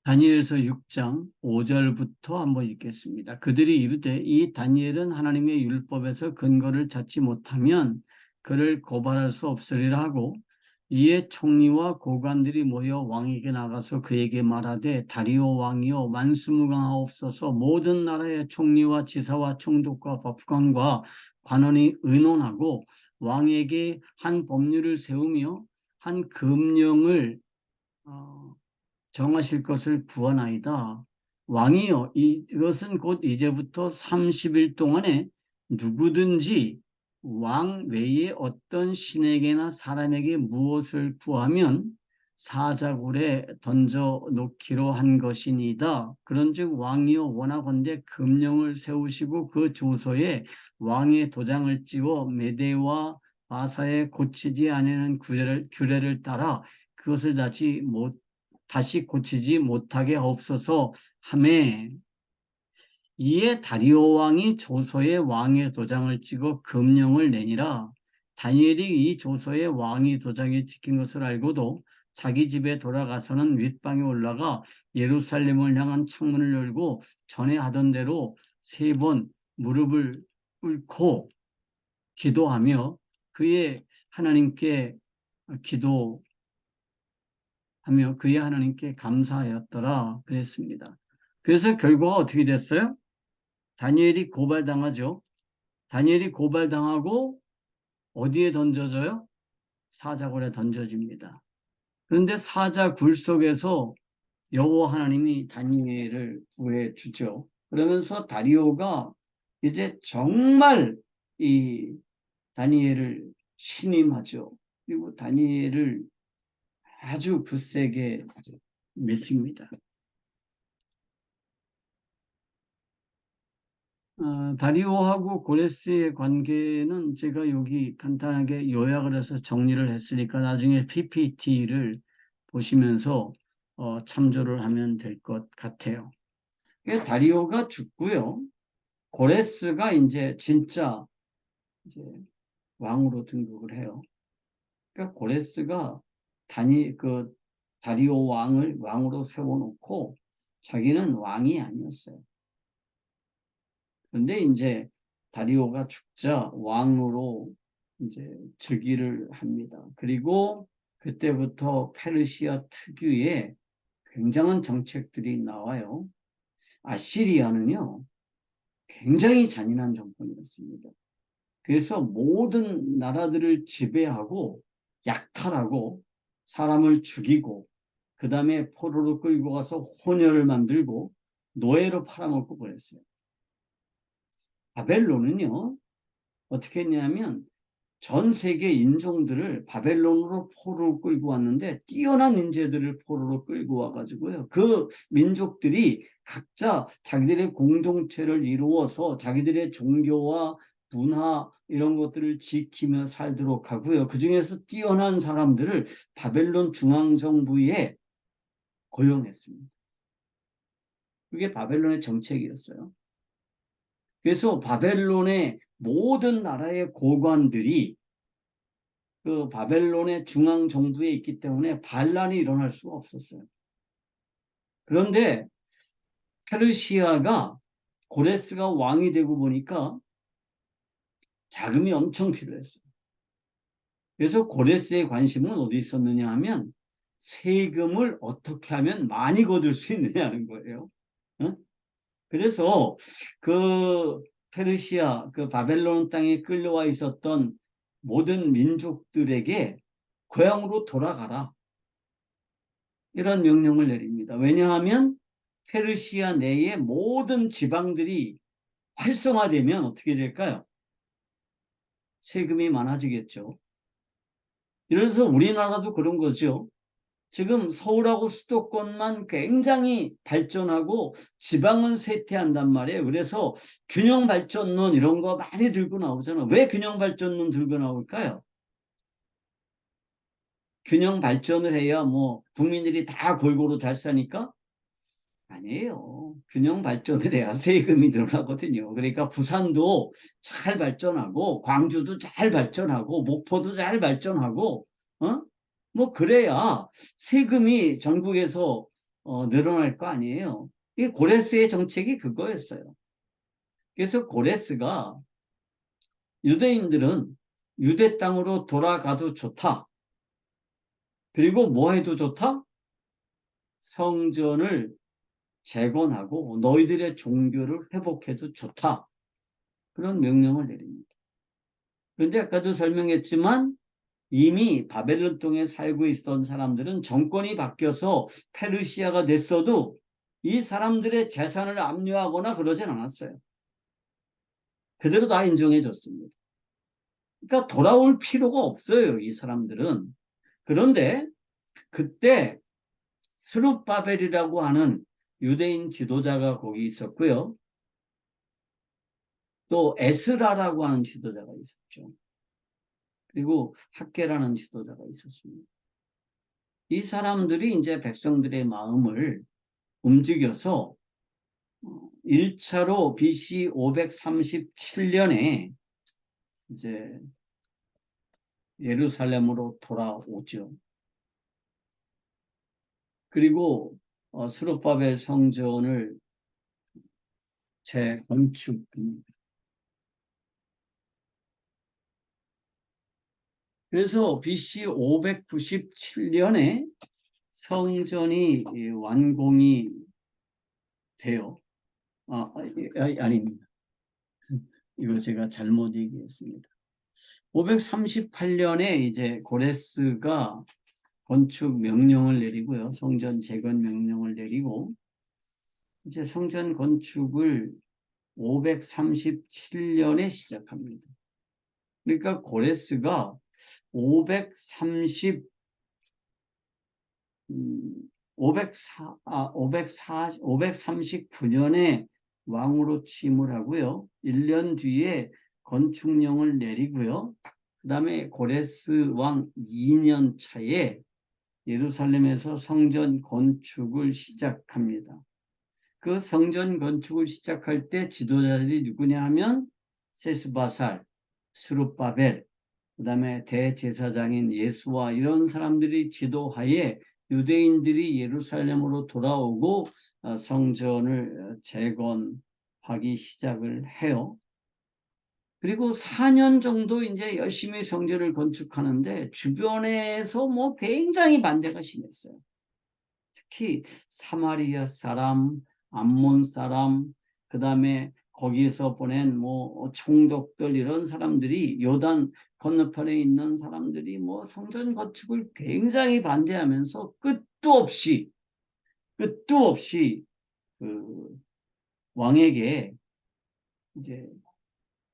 다니엘서 6장 5절부터 한번 읽겠습니다. 그들이 이르되 이 다니엘은 하나님의 율법에서 근거를 찾지 못하면 그를 고발할 수 없으리라 하고 이에 총리와 고관들이 모여 왕에게 나가서 그에게 말하되 다리오 왕이여 만수무강하옵소서. 모든 나라의 총리와 지사와 총독과 법관과 관원이 의논하고 왕에게 한 법률을 세우며 한 금령을 정하실 것을 구하나이다. 왕이여 이것은 곧 이제부터 30일 동안에 누구든지 왕 외에 어떤 신에게나 사람에게 무엇을 구하면 사자굴에 던져 놓기로 한 것이니이다. 그런즉 왕이여 원하건대 금령을 세우시고 그 조서에 왕의 도장을 찍어 메대와 바사에 고치지 아니하는 규례를 따라 그것을 다시 고치지 못하게 하옵소서 하매 이에 다리오 왕이 조서에 왕의 도장을 찍어 금령을 내니라. 다니엘이 이 조서에 왕의 도장이 찍힌 것을 알고도 자기 집에 돌아가서는 윗방에 올라가 예루살렘을 향한 창문을 열고 전에 하던 대로 3번 무릎을 꿇고 기도하며 그의 하나님께 감사하였더라 그랬습니다. 그래서 결과가 어떻게 됐어요? 다니엘이 고발당하죠. 다니엘이 고발당하고 어디에 던져져요? 사자굴에 던져집니다. 그런데 사자굴 속에서 여호와 하나님이 다니엘을 구해주죠. 그러면서 다리오가 이제 정말 이 다니엘을 신임하죠. 그리고 다니엘을 아주 굳세게 믿습니다. 다리오하고 고레스의 관계는 제가 여기 간단하게 요약을 해서 정리를 했으니까 나중에 PPT를 보시면서 참조를 하면 될 것 같아요. 다리오가 죽고요. 고레스가 이제 진짜 이제 왕으로 등극을 해요. 그러니까 고레스가 다리오 왕을 왕으로 세워놓고 자기는 왕이 아니었어요. 그런데 이제 다리오가 죽자 왕으로 이제 즉위를 합니다. 그리고 그때부터 페르시아 특유의 굉장한 정책들이 나와요. 아시리아는요, 굉장히 잔인한 정권이었습니다. 그래서 모든 나라들을 지배하고 약탈하고 사람을 죽이고 그 다음에 포로로 끌고 가서 혼혈을 만들고 노예로 팔아먹고 그랬어요. 바벨론은요, 어떻게 했냐면 전 세계 인종들을 바벨론으로 포로로 끌고 왔는데 뛰어난 인재들을 포로로 끌고 와가지고요. 그 민족들이 각자 자기들의 공동체를 이루어서 자기들의 종교와 문화 이런 것들을 지키며 살도록 하고요. 그 중에서 뛰어난 사람들을 바벨론 중앙정부에 고용했습니다. 그게 바벨론의 정책이었어요. 그래서 바벨론의 모든 나라의 고관들이 그 바벨론의 중앙 정부에 있기 때문에 반란이 일어날 수가 없었어요. 그런데 페르시아가 고레스가 왕이 되고 보니까 자금이 엄청 필요했어요. 그래서 고레스의 관심은 어디 있었느냐 하면 세금을 어떻게 하면 많이 거둘 수 있느냐는 거예요. 어? 그래서 그 페르시아, 그 바벨론 땅에 끌려와 있었던 모든 민족들에게 고향으로 돌아가라. 이런 명령을 내립니다. 왜냐하면 페르시아 내의 모든 지방들이 활성화되면 어떻게 될까요? 세금이 많아지겠죠. 이래서 우리나라도 그런 거죠. 지금 서울하고 수도권만 굉장히 발전하고 지방은 쇠퇴한단 말이에요. 그래서 균형발전론 이런 거 많이 들고 나오잖아요. 왜 균형발전론 들고 나올까요? 균형발전을 해야 뭐 국민들이 다 골고루 잘 사니까? 아니에요. 균형 발전을 해야 세금이 늘어나거든요. 그러니까 부산도 잘 발전하고 광주도 잘 발전하고 목포도 잘 발전하고 뭐 그래야 세금이 전국에서 늘어날 거 아니에요. 이 고레스의 정책이 그거였어요. 그래서 고레스가 유대인들은 유대 땅으로 돌아가도 좋다. 그리고 뭐 해도 좋다? 성전을 재건하고 너희들의 종교를 회복해도 좋다. 그런 명령을 내립니다. 그런데 아까도 설명했지만 이미 바벨론 땅에 살고 있던 사람들은 정권이 바뀌어서 페르시아가 됐어도 이 사람들의 재산을 압류하거나 그러진 않았어요. 그대로 다 인정해 줬습니다. 그러니까 돌아올 필요가 없어요, 이 사람들은. 그런데 그때 스룹바벨이라고 하는 유대인 지도자가 거기 있었고요. 또 에스라라고 하는 지도자가 있었죠. 그리고 학계라는 지도자가 있었습니다. 이 사람들이 이제 백성들의 마음을 움직여서 1차로 BC 537년에 이제 예루살렘으로 돌아오죠. 그리고 스룹바벨 성전을 재건축합니다. 그래서 BC 597년에 성전이 완공이 돼요. 아닙니다. 이거 제가 잘못 얘기했습니다. 538년에 이제 고레스가 건축 명령을 내리고요. 성전 재건 명령을 내리고 이제 성전 건축을 537년에 시작합니다. 그러니까 고레스가 539년에 왕으로 취임을 하고요. 1년 뒤에 건축령을 내리고요. 그 다음에 고레스 왕 2년 차에 예루살렘에서 성전 건축을 시작합니다. 그 성전 건축을 시작할 때 지도자들이 누구냐 하면 세스바살, 스룹바벨, 그 다음에 대제사장인 예수와 이런 사람들이 지도하에 유대인들이 예루살렘으로 돌아오고 성전을 재건하기 시작을 해요. 그리고 4년 정도 이제 열심히 성전을 건축하는데 주변에서 뭐 굉장히 반대가 심했어요. 특히 사마리아 사람, 암몬 사람, 그 다음에 거기에서 보낸 뭐 총독들 이런 사람들이 요단 건너편에 있는 사람들이 뭐 성전 건축을 굉장히 반대하면서 끝도 없이 그 왕에게 이제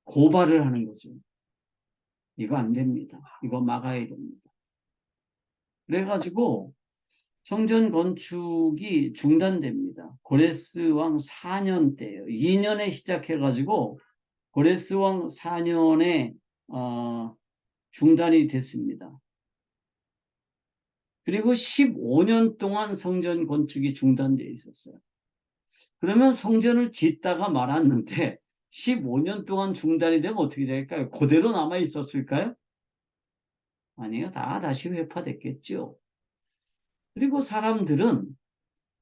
고발을 하는 거죠. 이거 안 됩니다. 이거 막아야 됩니다. 그래가지고 성전 건축이 중단됩니다. 고레스 왕 4년 때예요. 2년에 시작해가지고 고레스 왕 4년에 중단이 됐습니다. 그리고 15년 동안 성전 건축이 중단되어 있었어요. 그러면 성전을 짓다가 말았는데 15년 동안 중단이 되면 어떻게 될까요? 그대로 남아 있었을까요? 아니요. 다시 회파됐겠죠. 그리고 사람들은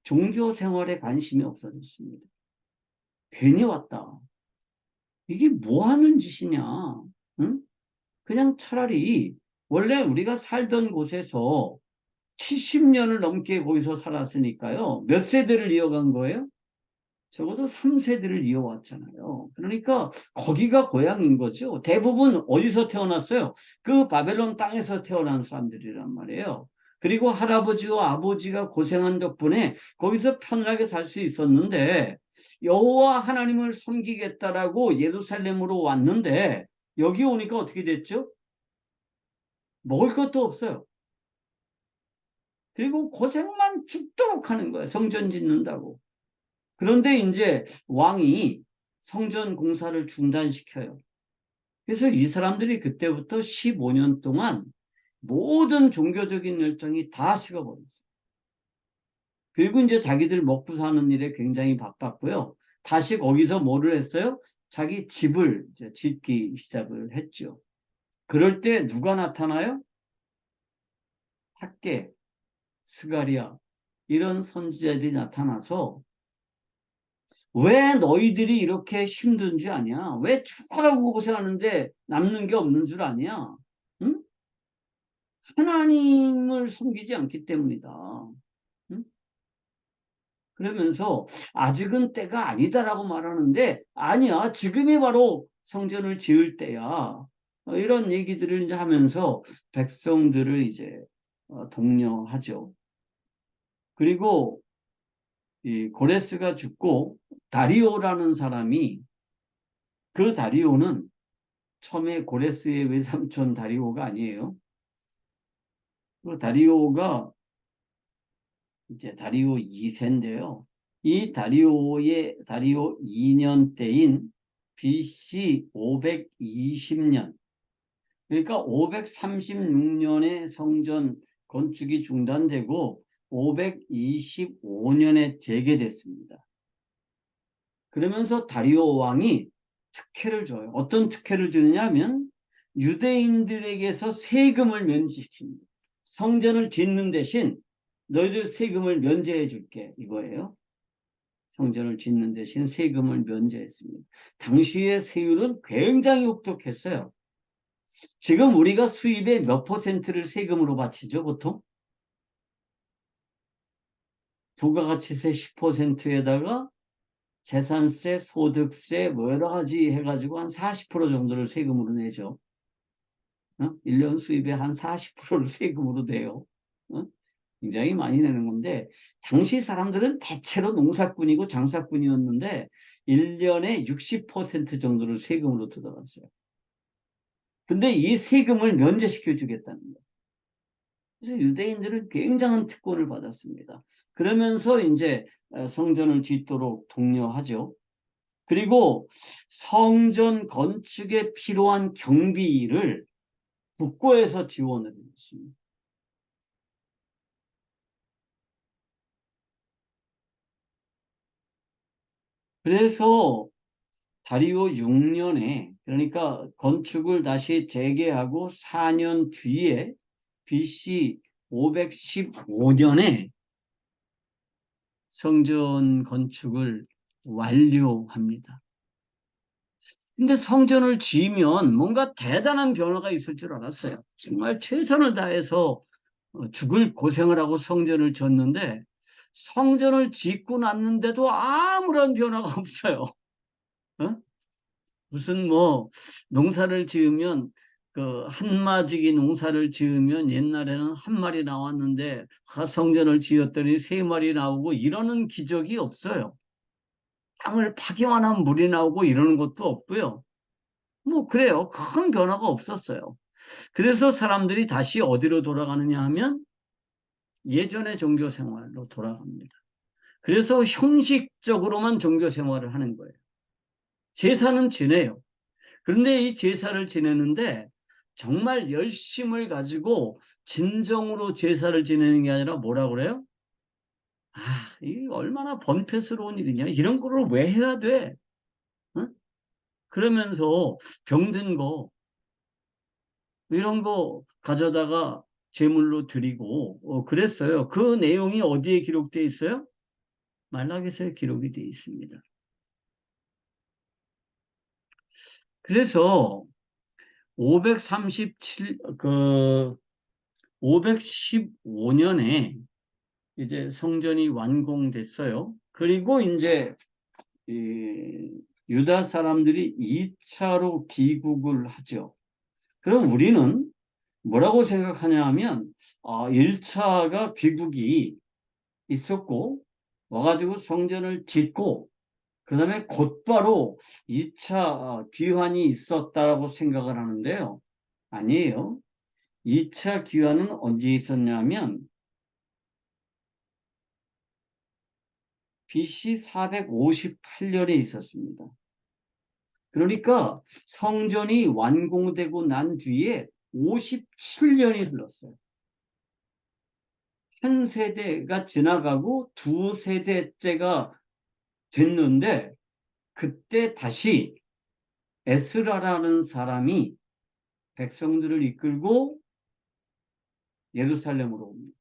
종교 생활에 관심이 없어졌습니다. 괜히 왔다. 이게 뭐 하는 짓이냐? 응? 그냥 차라리 원래 우리가 살던 곳에서 70년을 넘게 거기서 살았으니까요. 몇 세대를 이어간 거예요? 적어도 3세대를 이어왔잖아요. 그러니까 거기가 고향인 거죠. 대부분 어디서 태어났어요? 그 바벨론 땅에서 태어난 사람들이란 말이에요. 그리고 할아버지와 아버지가 고생한 덕분에 거기서 편하게 살 수 있었는데 여호와 하나님을 섬기겠다라고 예루살렘으로 왔는데 여기 오니까 어떻게 됐죠? 먹을 것도 없어요. 그리고 고생만 죽도록 하는 거예요. 성전 짓는다고. 그런데 이제 왕이 성전 공사를 중단시켜요. 그래서 이 사람들이 그때부터 15년 동안 모든 종교적인 열정이 다 식어버렸어요. 그리고 이제 자기들 먹고 사는 일에 굉장히 바빴고요. 다시 거기서 뭐를 했어요? 자기 집을 이제 짓기 시작을 했죠. 그럴 때 누가 나타나요? 학계, 스가랴 이런 선지자들이 나타나서 왜 너희들이 이렇게 힘든 줄 아냐? 왜 죽어라고 고생하는데 남는 게 없는 줄 아냐? 응? 하나님을 섬기지 않기 때문이다. 응? 그러면서 아직은 때가 아니다라고 말하는데 아니야. 지금이 바로 성전을 지을 때야. 이런 얘기들을 이제 하면서 백성들을 이제 독려하죠. 그리고 이 고레스가 죽고 다리오라는 사람이 그 다리오는 처음에 고레스의 외삼촌 다리오가 아니에요. 그 다리오가 이제 다리오 2세인데요. 이 다리오 2년 때인 BC 520년, 그러니까 536년에 성전 건축이 중단되고 525년에 재개됐습니다. 그러면서 다리오 왕이 특혜를 줘요. 어떤 특혜를 주느냐 하면 유대인들에게서 세금을 면제시킵니다. 성전을 짓는 대신 너희들 세금을 면제해 줄게, 이거예요. 성전을 짓는 대신 세금을 면제했습니다. 당시의 세율은 굉장히 혹독했어요. 지금 우리가 수입의 몇 퍼센트를 세금으로 바치죠, 보통? 부가가치세 10%에다가 재산세, 소득세, 뭐 여러 가지 해가지고 한 40% 정도를 세금으로 내죠. 1년 수입의 한 40%를 세금으로 내요. 굉장히 많이 내는 건데, 당시 사람들은 대체로 농사꾼이고 장사꾼이었는데 1년에 60% 정도를 세금으로 뜯어갔어요. 근데 이 세금을 면제시켜 주겠다는 거예요. 그래서 유대인들은 굉장한 특권을 받았습니다. 그러면서 이제 성전을 짓도록 독려하죠. 그리고 성전 건축에 필요한 경비를 국고에서 지원을 했습니다. 그래서 다리오 6년에, 그러니까 건축을 다시 재개하고 4년 뒤에 BC 515년에 성전 건축을 완료합니다. 근데 성전을 지으면 뭔가 대단한 변화가 있을 줄 알았어요. 정말 최선을 다해서 죽을 고생을 하고 성전을 짓는데 성전을 짓고 났는데도 아무런 변화가 없어요. 어? 무슨 뭐 농사를 지으면 그 한마지기 농사를 지으면 옛날에는 한 마리 나왔는데 성전을 지었더니 세 마리 나오고 이러는 기적이 없어요. 땅을 파기만 하면 물이 나오고 이러는 것도 없고요. 뭐 그래요. 큰 변화가 없었어요. 그래서 사람들이 다시 어디로 돌아가느냐 하면 예전의 종교 생활로 돌아갑니다. 그래서 형식적으로만 종교 생활을 하는 거예요. 제사는 지내요. 그런데 이 제사를 지내는데 정말 열심을 가지고 진정으로 제사를 지내는 게 아니라 뭐라 그래요? 아, 이 얼마나 번패스러운 일이냐. 이런 거를 왜 해야 돼? 응? 그러면서 병든 거 이런 거 가져다가 제물로 드리고 그랬어요. 그 내용이 어디에 기록되어 있어요? 말라기서에 기록이 되어 있습니다. 그래서 515년에 이제 성전이 완공됐어요. 그리고 이제 유다 사람들이 2차로 귀국을 하죠. 그럼 우리는 뭐라고 생각하냐 하면 1차가 귀국이 있었고 와가지고 성전을 짓고 그 다음에 곧바로 2차 귀환이 있었다라고 생각을 하는데요. 아니에요. 2차 귀환은 언제 있었냐면 BC 458년에 있었습니다. 그러니까 성전이 완공되고 난 뒤에 57년이 흘렀어요. 한 세대가 지나가고 두 세대째가 됐는데 그때 다시 에스라라는 사람이 백성들을 이끌고 예루살렘으로 옵니다.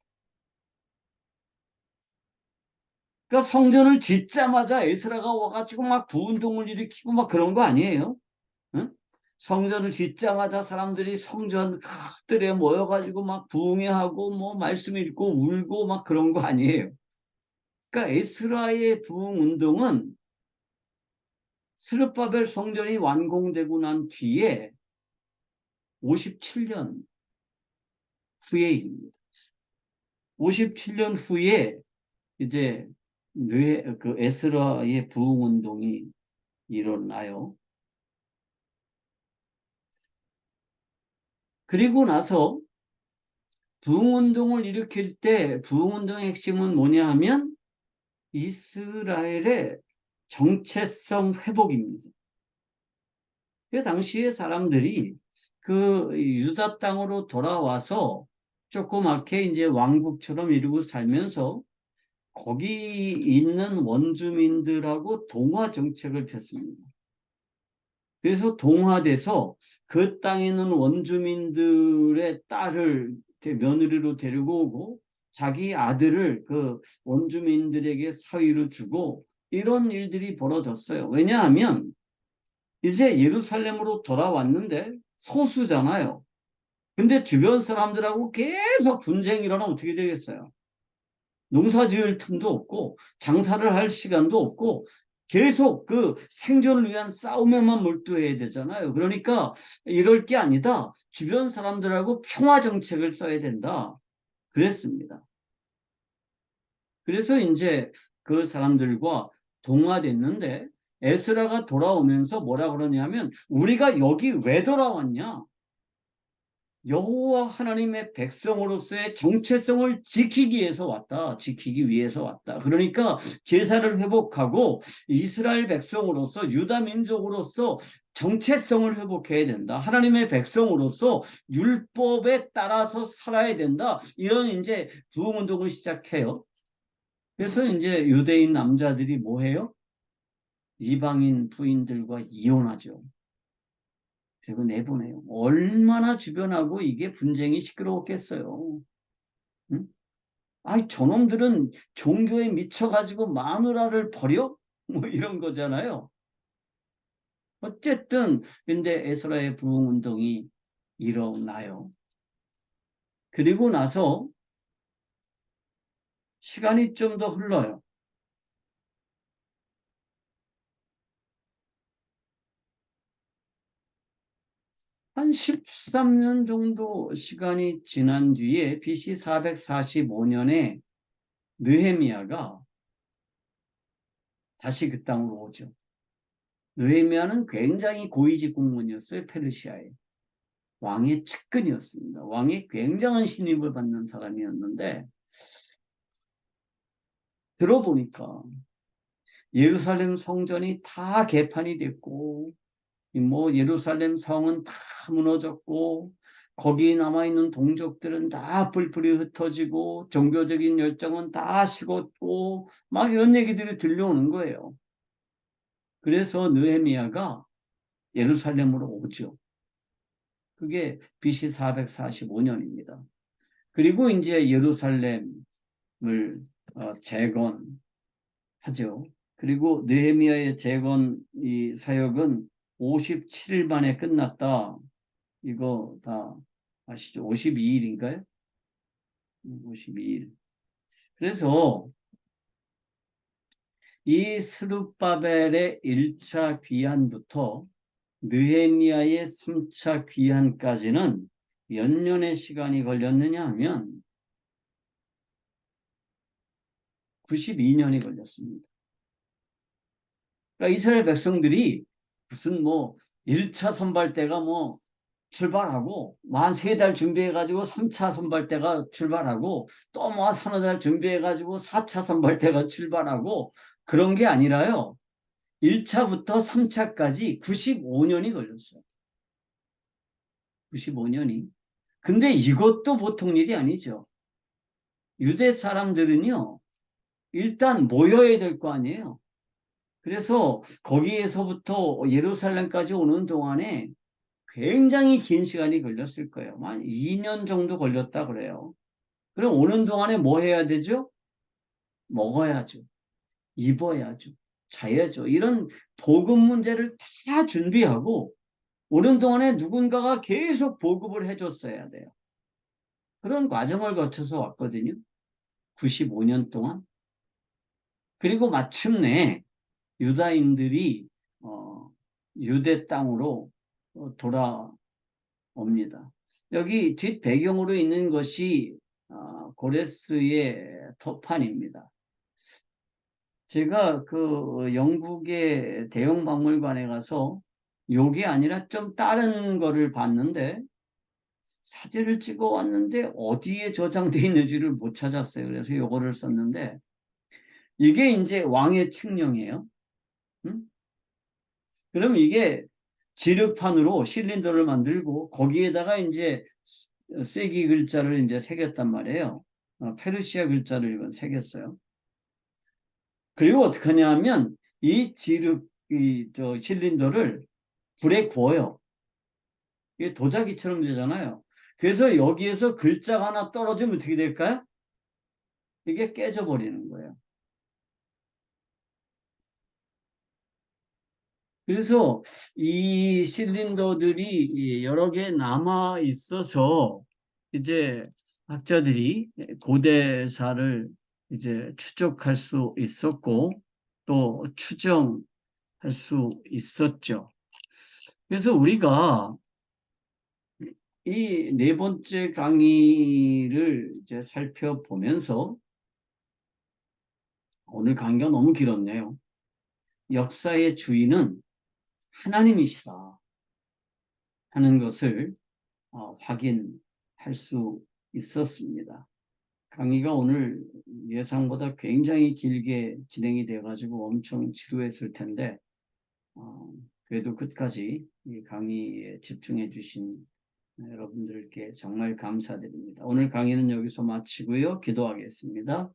그러니까 성전을 짓자마자 에스라가 와가지고 막 부운동을 일으키고 막 그런 거 아니에요. 응? 성전을 짓자마자 사람들이 성전 들에 모여가지고 막 부흥회하고 뭐 말씀 읽고 울고 막 그런 거 아니에요. 그러니까 에스라의 부흥 운동은 스룹바벨 성전이 완공되고 난 뒤에 57년 후의 일입니다. 57년 후에 이제 그 에스라의 부흥 운동이 일어나요. 그리고 나서 부흥운동을 일으킬 때 부흥운동의 핵심은 뭐냐 하면 이스라엘의 정체성 회복입니다. 그 당시에 사람들이 그 유다 땅으로 돌아와서 조그맣게 이제 왕국처럼 이루고 살면서 거기 있는 원주민들하고 동화 정책을 폈습니다. 그래서 동화돼서 그 땅에 있는 원주민들의 딸을 며느리로 데리고 오고 자기 아들을 그 원주민들에게 사위로 주고 이런 일들이 벌어졌어요. 왜냐하면 이제 예루살렘으로 돌아왔는데 소수잖아요. 근데 주변 사람들하고 계속 분쟁이 일어나면 어떻게 되겠어요? 농사 지을 틈도 없고 장사를 할 시간도 없고 계속 그 생존을 위한 싸움에만 몰두해야 되잖아요. 그러니까 이럴 게 아니다. 주변 사람들하고 평화 정책을 써야 된다. 그랬습니다. 그래서 이제 그 사람들과 동화됐는데 에스라가 돌아오면서 뭐라 그러냐면 우리가 여기 왜 돌아왔냐? 여호와 하나님의 백성으로서의 정체성을 지키기 위해서 왔다. 지키기 위해서 왔다. 그러니까 제사를 회복하고 이스라엘 백성으로서 유다 민족으로서 정체성을 회복해야 된다. 하나님의 백성으로서 율법에 따라서 살아야 된다. 이런 이제 부흥운동을 시작해요. 그래서 이제 유대인 남자들이 뭐 해요? 이방인 부인들과 이혼하죠. 그리고 내보내요. 얼마나 주변하고 이게 분쟁이 시끄러웠겠어요. 응? 아이, 저놈들은 종교에 미쳐가지고 마누라를 버려? 뭐 이런 거잖아요. 어쨌든, 근데 에스라의 부흥운동이 일어나요. 그리고 나서 시간이 좀 더 흘러요. 한 13년 정도 시간이 지난 뒤에 BC 445년에 느헤미야가 다시 그 땅으로 오죠. 느헤미야는 굉장히 고위직 공무원이었어요. 페르시아에. 왕의 측근이었습니다. 왕이 굉장한 신임을 받는 사람이었는데 들어보니까 예루살렘 성전이 다 개판이 됐고 뭐 예루살렘 성은 다 무너졌고 거기 남아있는 동족들은 다 뿔뿔이 흩어지고 종교적인 열정은 다 식었고 막 이런 얘기들이 들려오는 거예요. 그래서 느헤미야가 예루살렘으로 오죠. 그게 BC 445년입니다. 그리고 이제 예루살렘을 재건하죠. 그리고 느헤미야의 재건 이 사역은 57일 만에 끝났다. 이거 다 아시죠? 52일인가요? 52일. 그래서 이 스룹바벨의 1차 귀환부터 느헤미야의 3차 귀환까지는 몇 년의 시간이 걸렸느냐 하면 92년이 걸렸습니다. 그러니까 이스라엘 백성들이 무슨 뭐 1차 선발대가 뭐 출발하고 한 3달 준비해가지고 3차 선발대가 출발하고 또 뭐 서너 달 준비해가지고 4차 선발대가 출발하고 그런 게 아니라요. 1차부터 3차까지 95년이 걸렸어요. 95년이. 근데 이것도 보통 일이 아니죠. 유대 사람들은요. 일단 모여야 될 거 아니에요. 그래서 거기에서부터 예루살렘까지 오는 동안에 굉장히 긴 시간이 걸렸을 거예요. 한 2년 정도 걸렸다 그래요. 그럼 오는 동안에 뭐 해야 되죠? 먹어야죠. 입어야죠. 자야죠. 이런 보급 문제를 다 준비하고 오는 동안에 누군가가 계속 보급을 해줬어야 돼요. 그런 과정을 거쳐서 왔거든요. 95년 동안. 그리고 마침내 유다인들이 유대 땅으로 돌아옵니다. 여기 뒷 배경으로 있는 것이 고레스의 터판입니다. 제가 그 영국의 대형 박물관에 가서 요게 아니라 좀 다른 거를 봤는데 사진을 찍어 왔는데 어디에 저장돼 있는지를 못 찾았어요. 그래서 요거를 썼는데 이게 이제 왕의 칙령이에요. 응? 그럼 이게 지르판으로 실린더를 만들고 거기에다가 이제 쐐기 글자를 이제 새겼단 말이에요. 페르시아 글자를 이건 새겼어요. 그리고 어떻게 하냐면 저 실린더를 불에 구워요. 이게 도자기처럼 되잖아요. 그래서 여기에서 글자가 하나 떨어지면 어떻게 될까요? 이게 깨져버리는 거예요. 그래서 이 실린더들이 여러 개 남아 있어서 이제 학자들이 고대사를 이제 추적할 수 있었고 또 추정할 수 있었죠. 그래서 우리가 이 네 번째 강의를 이제 살펴보면서 오늘 강의가 너무 길었네요. 역사의 주인은 하나님이시다 하는 것을 확인할 수 있었습니다. 강의가 오늘 예상보다 굉장히 길게 진행이 돼가지고 엄청 지루했을 텐데 그래도 끝까지 이 강의에 집중해 주신 여러분들께 정말 감사드립니다. 오늘 강의는 여기서 마치고요. 기도하겠습니다.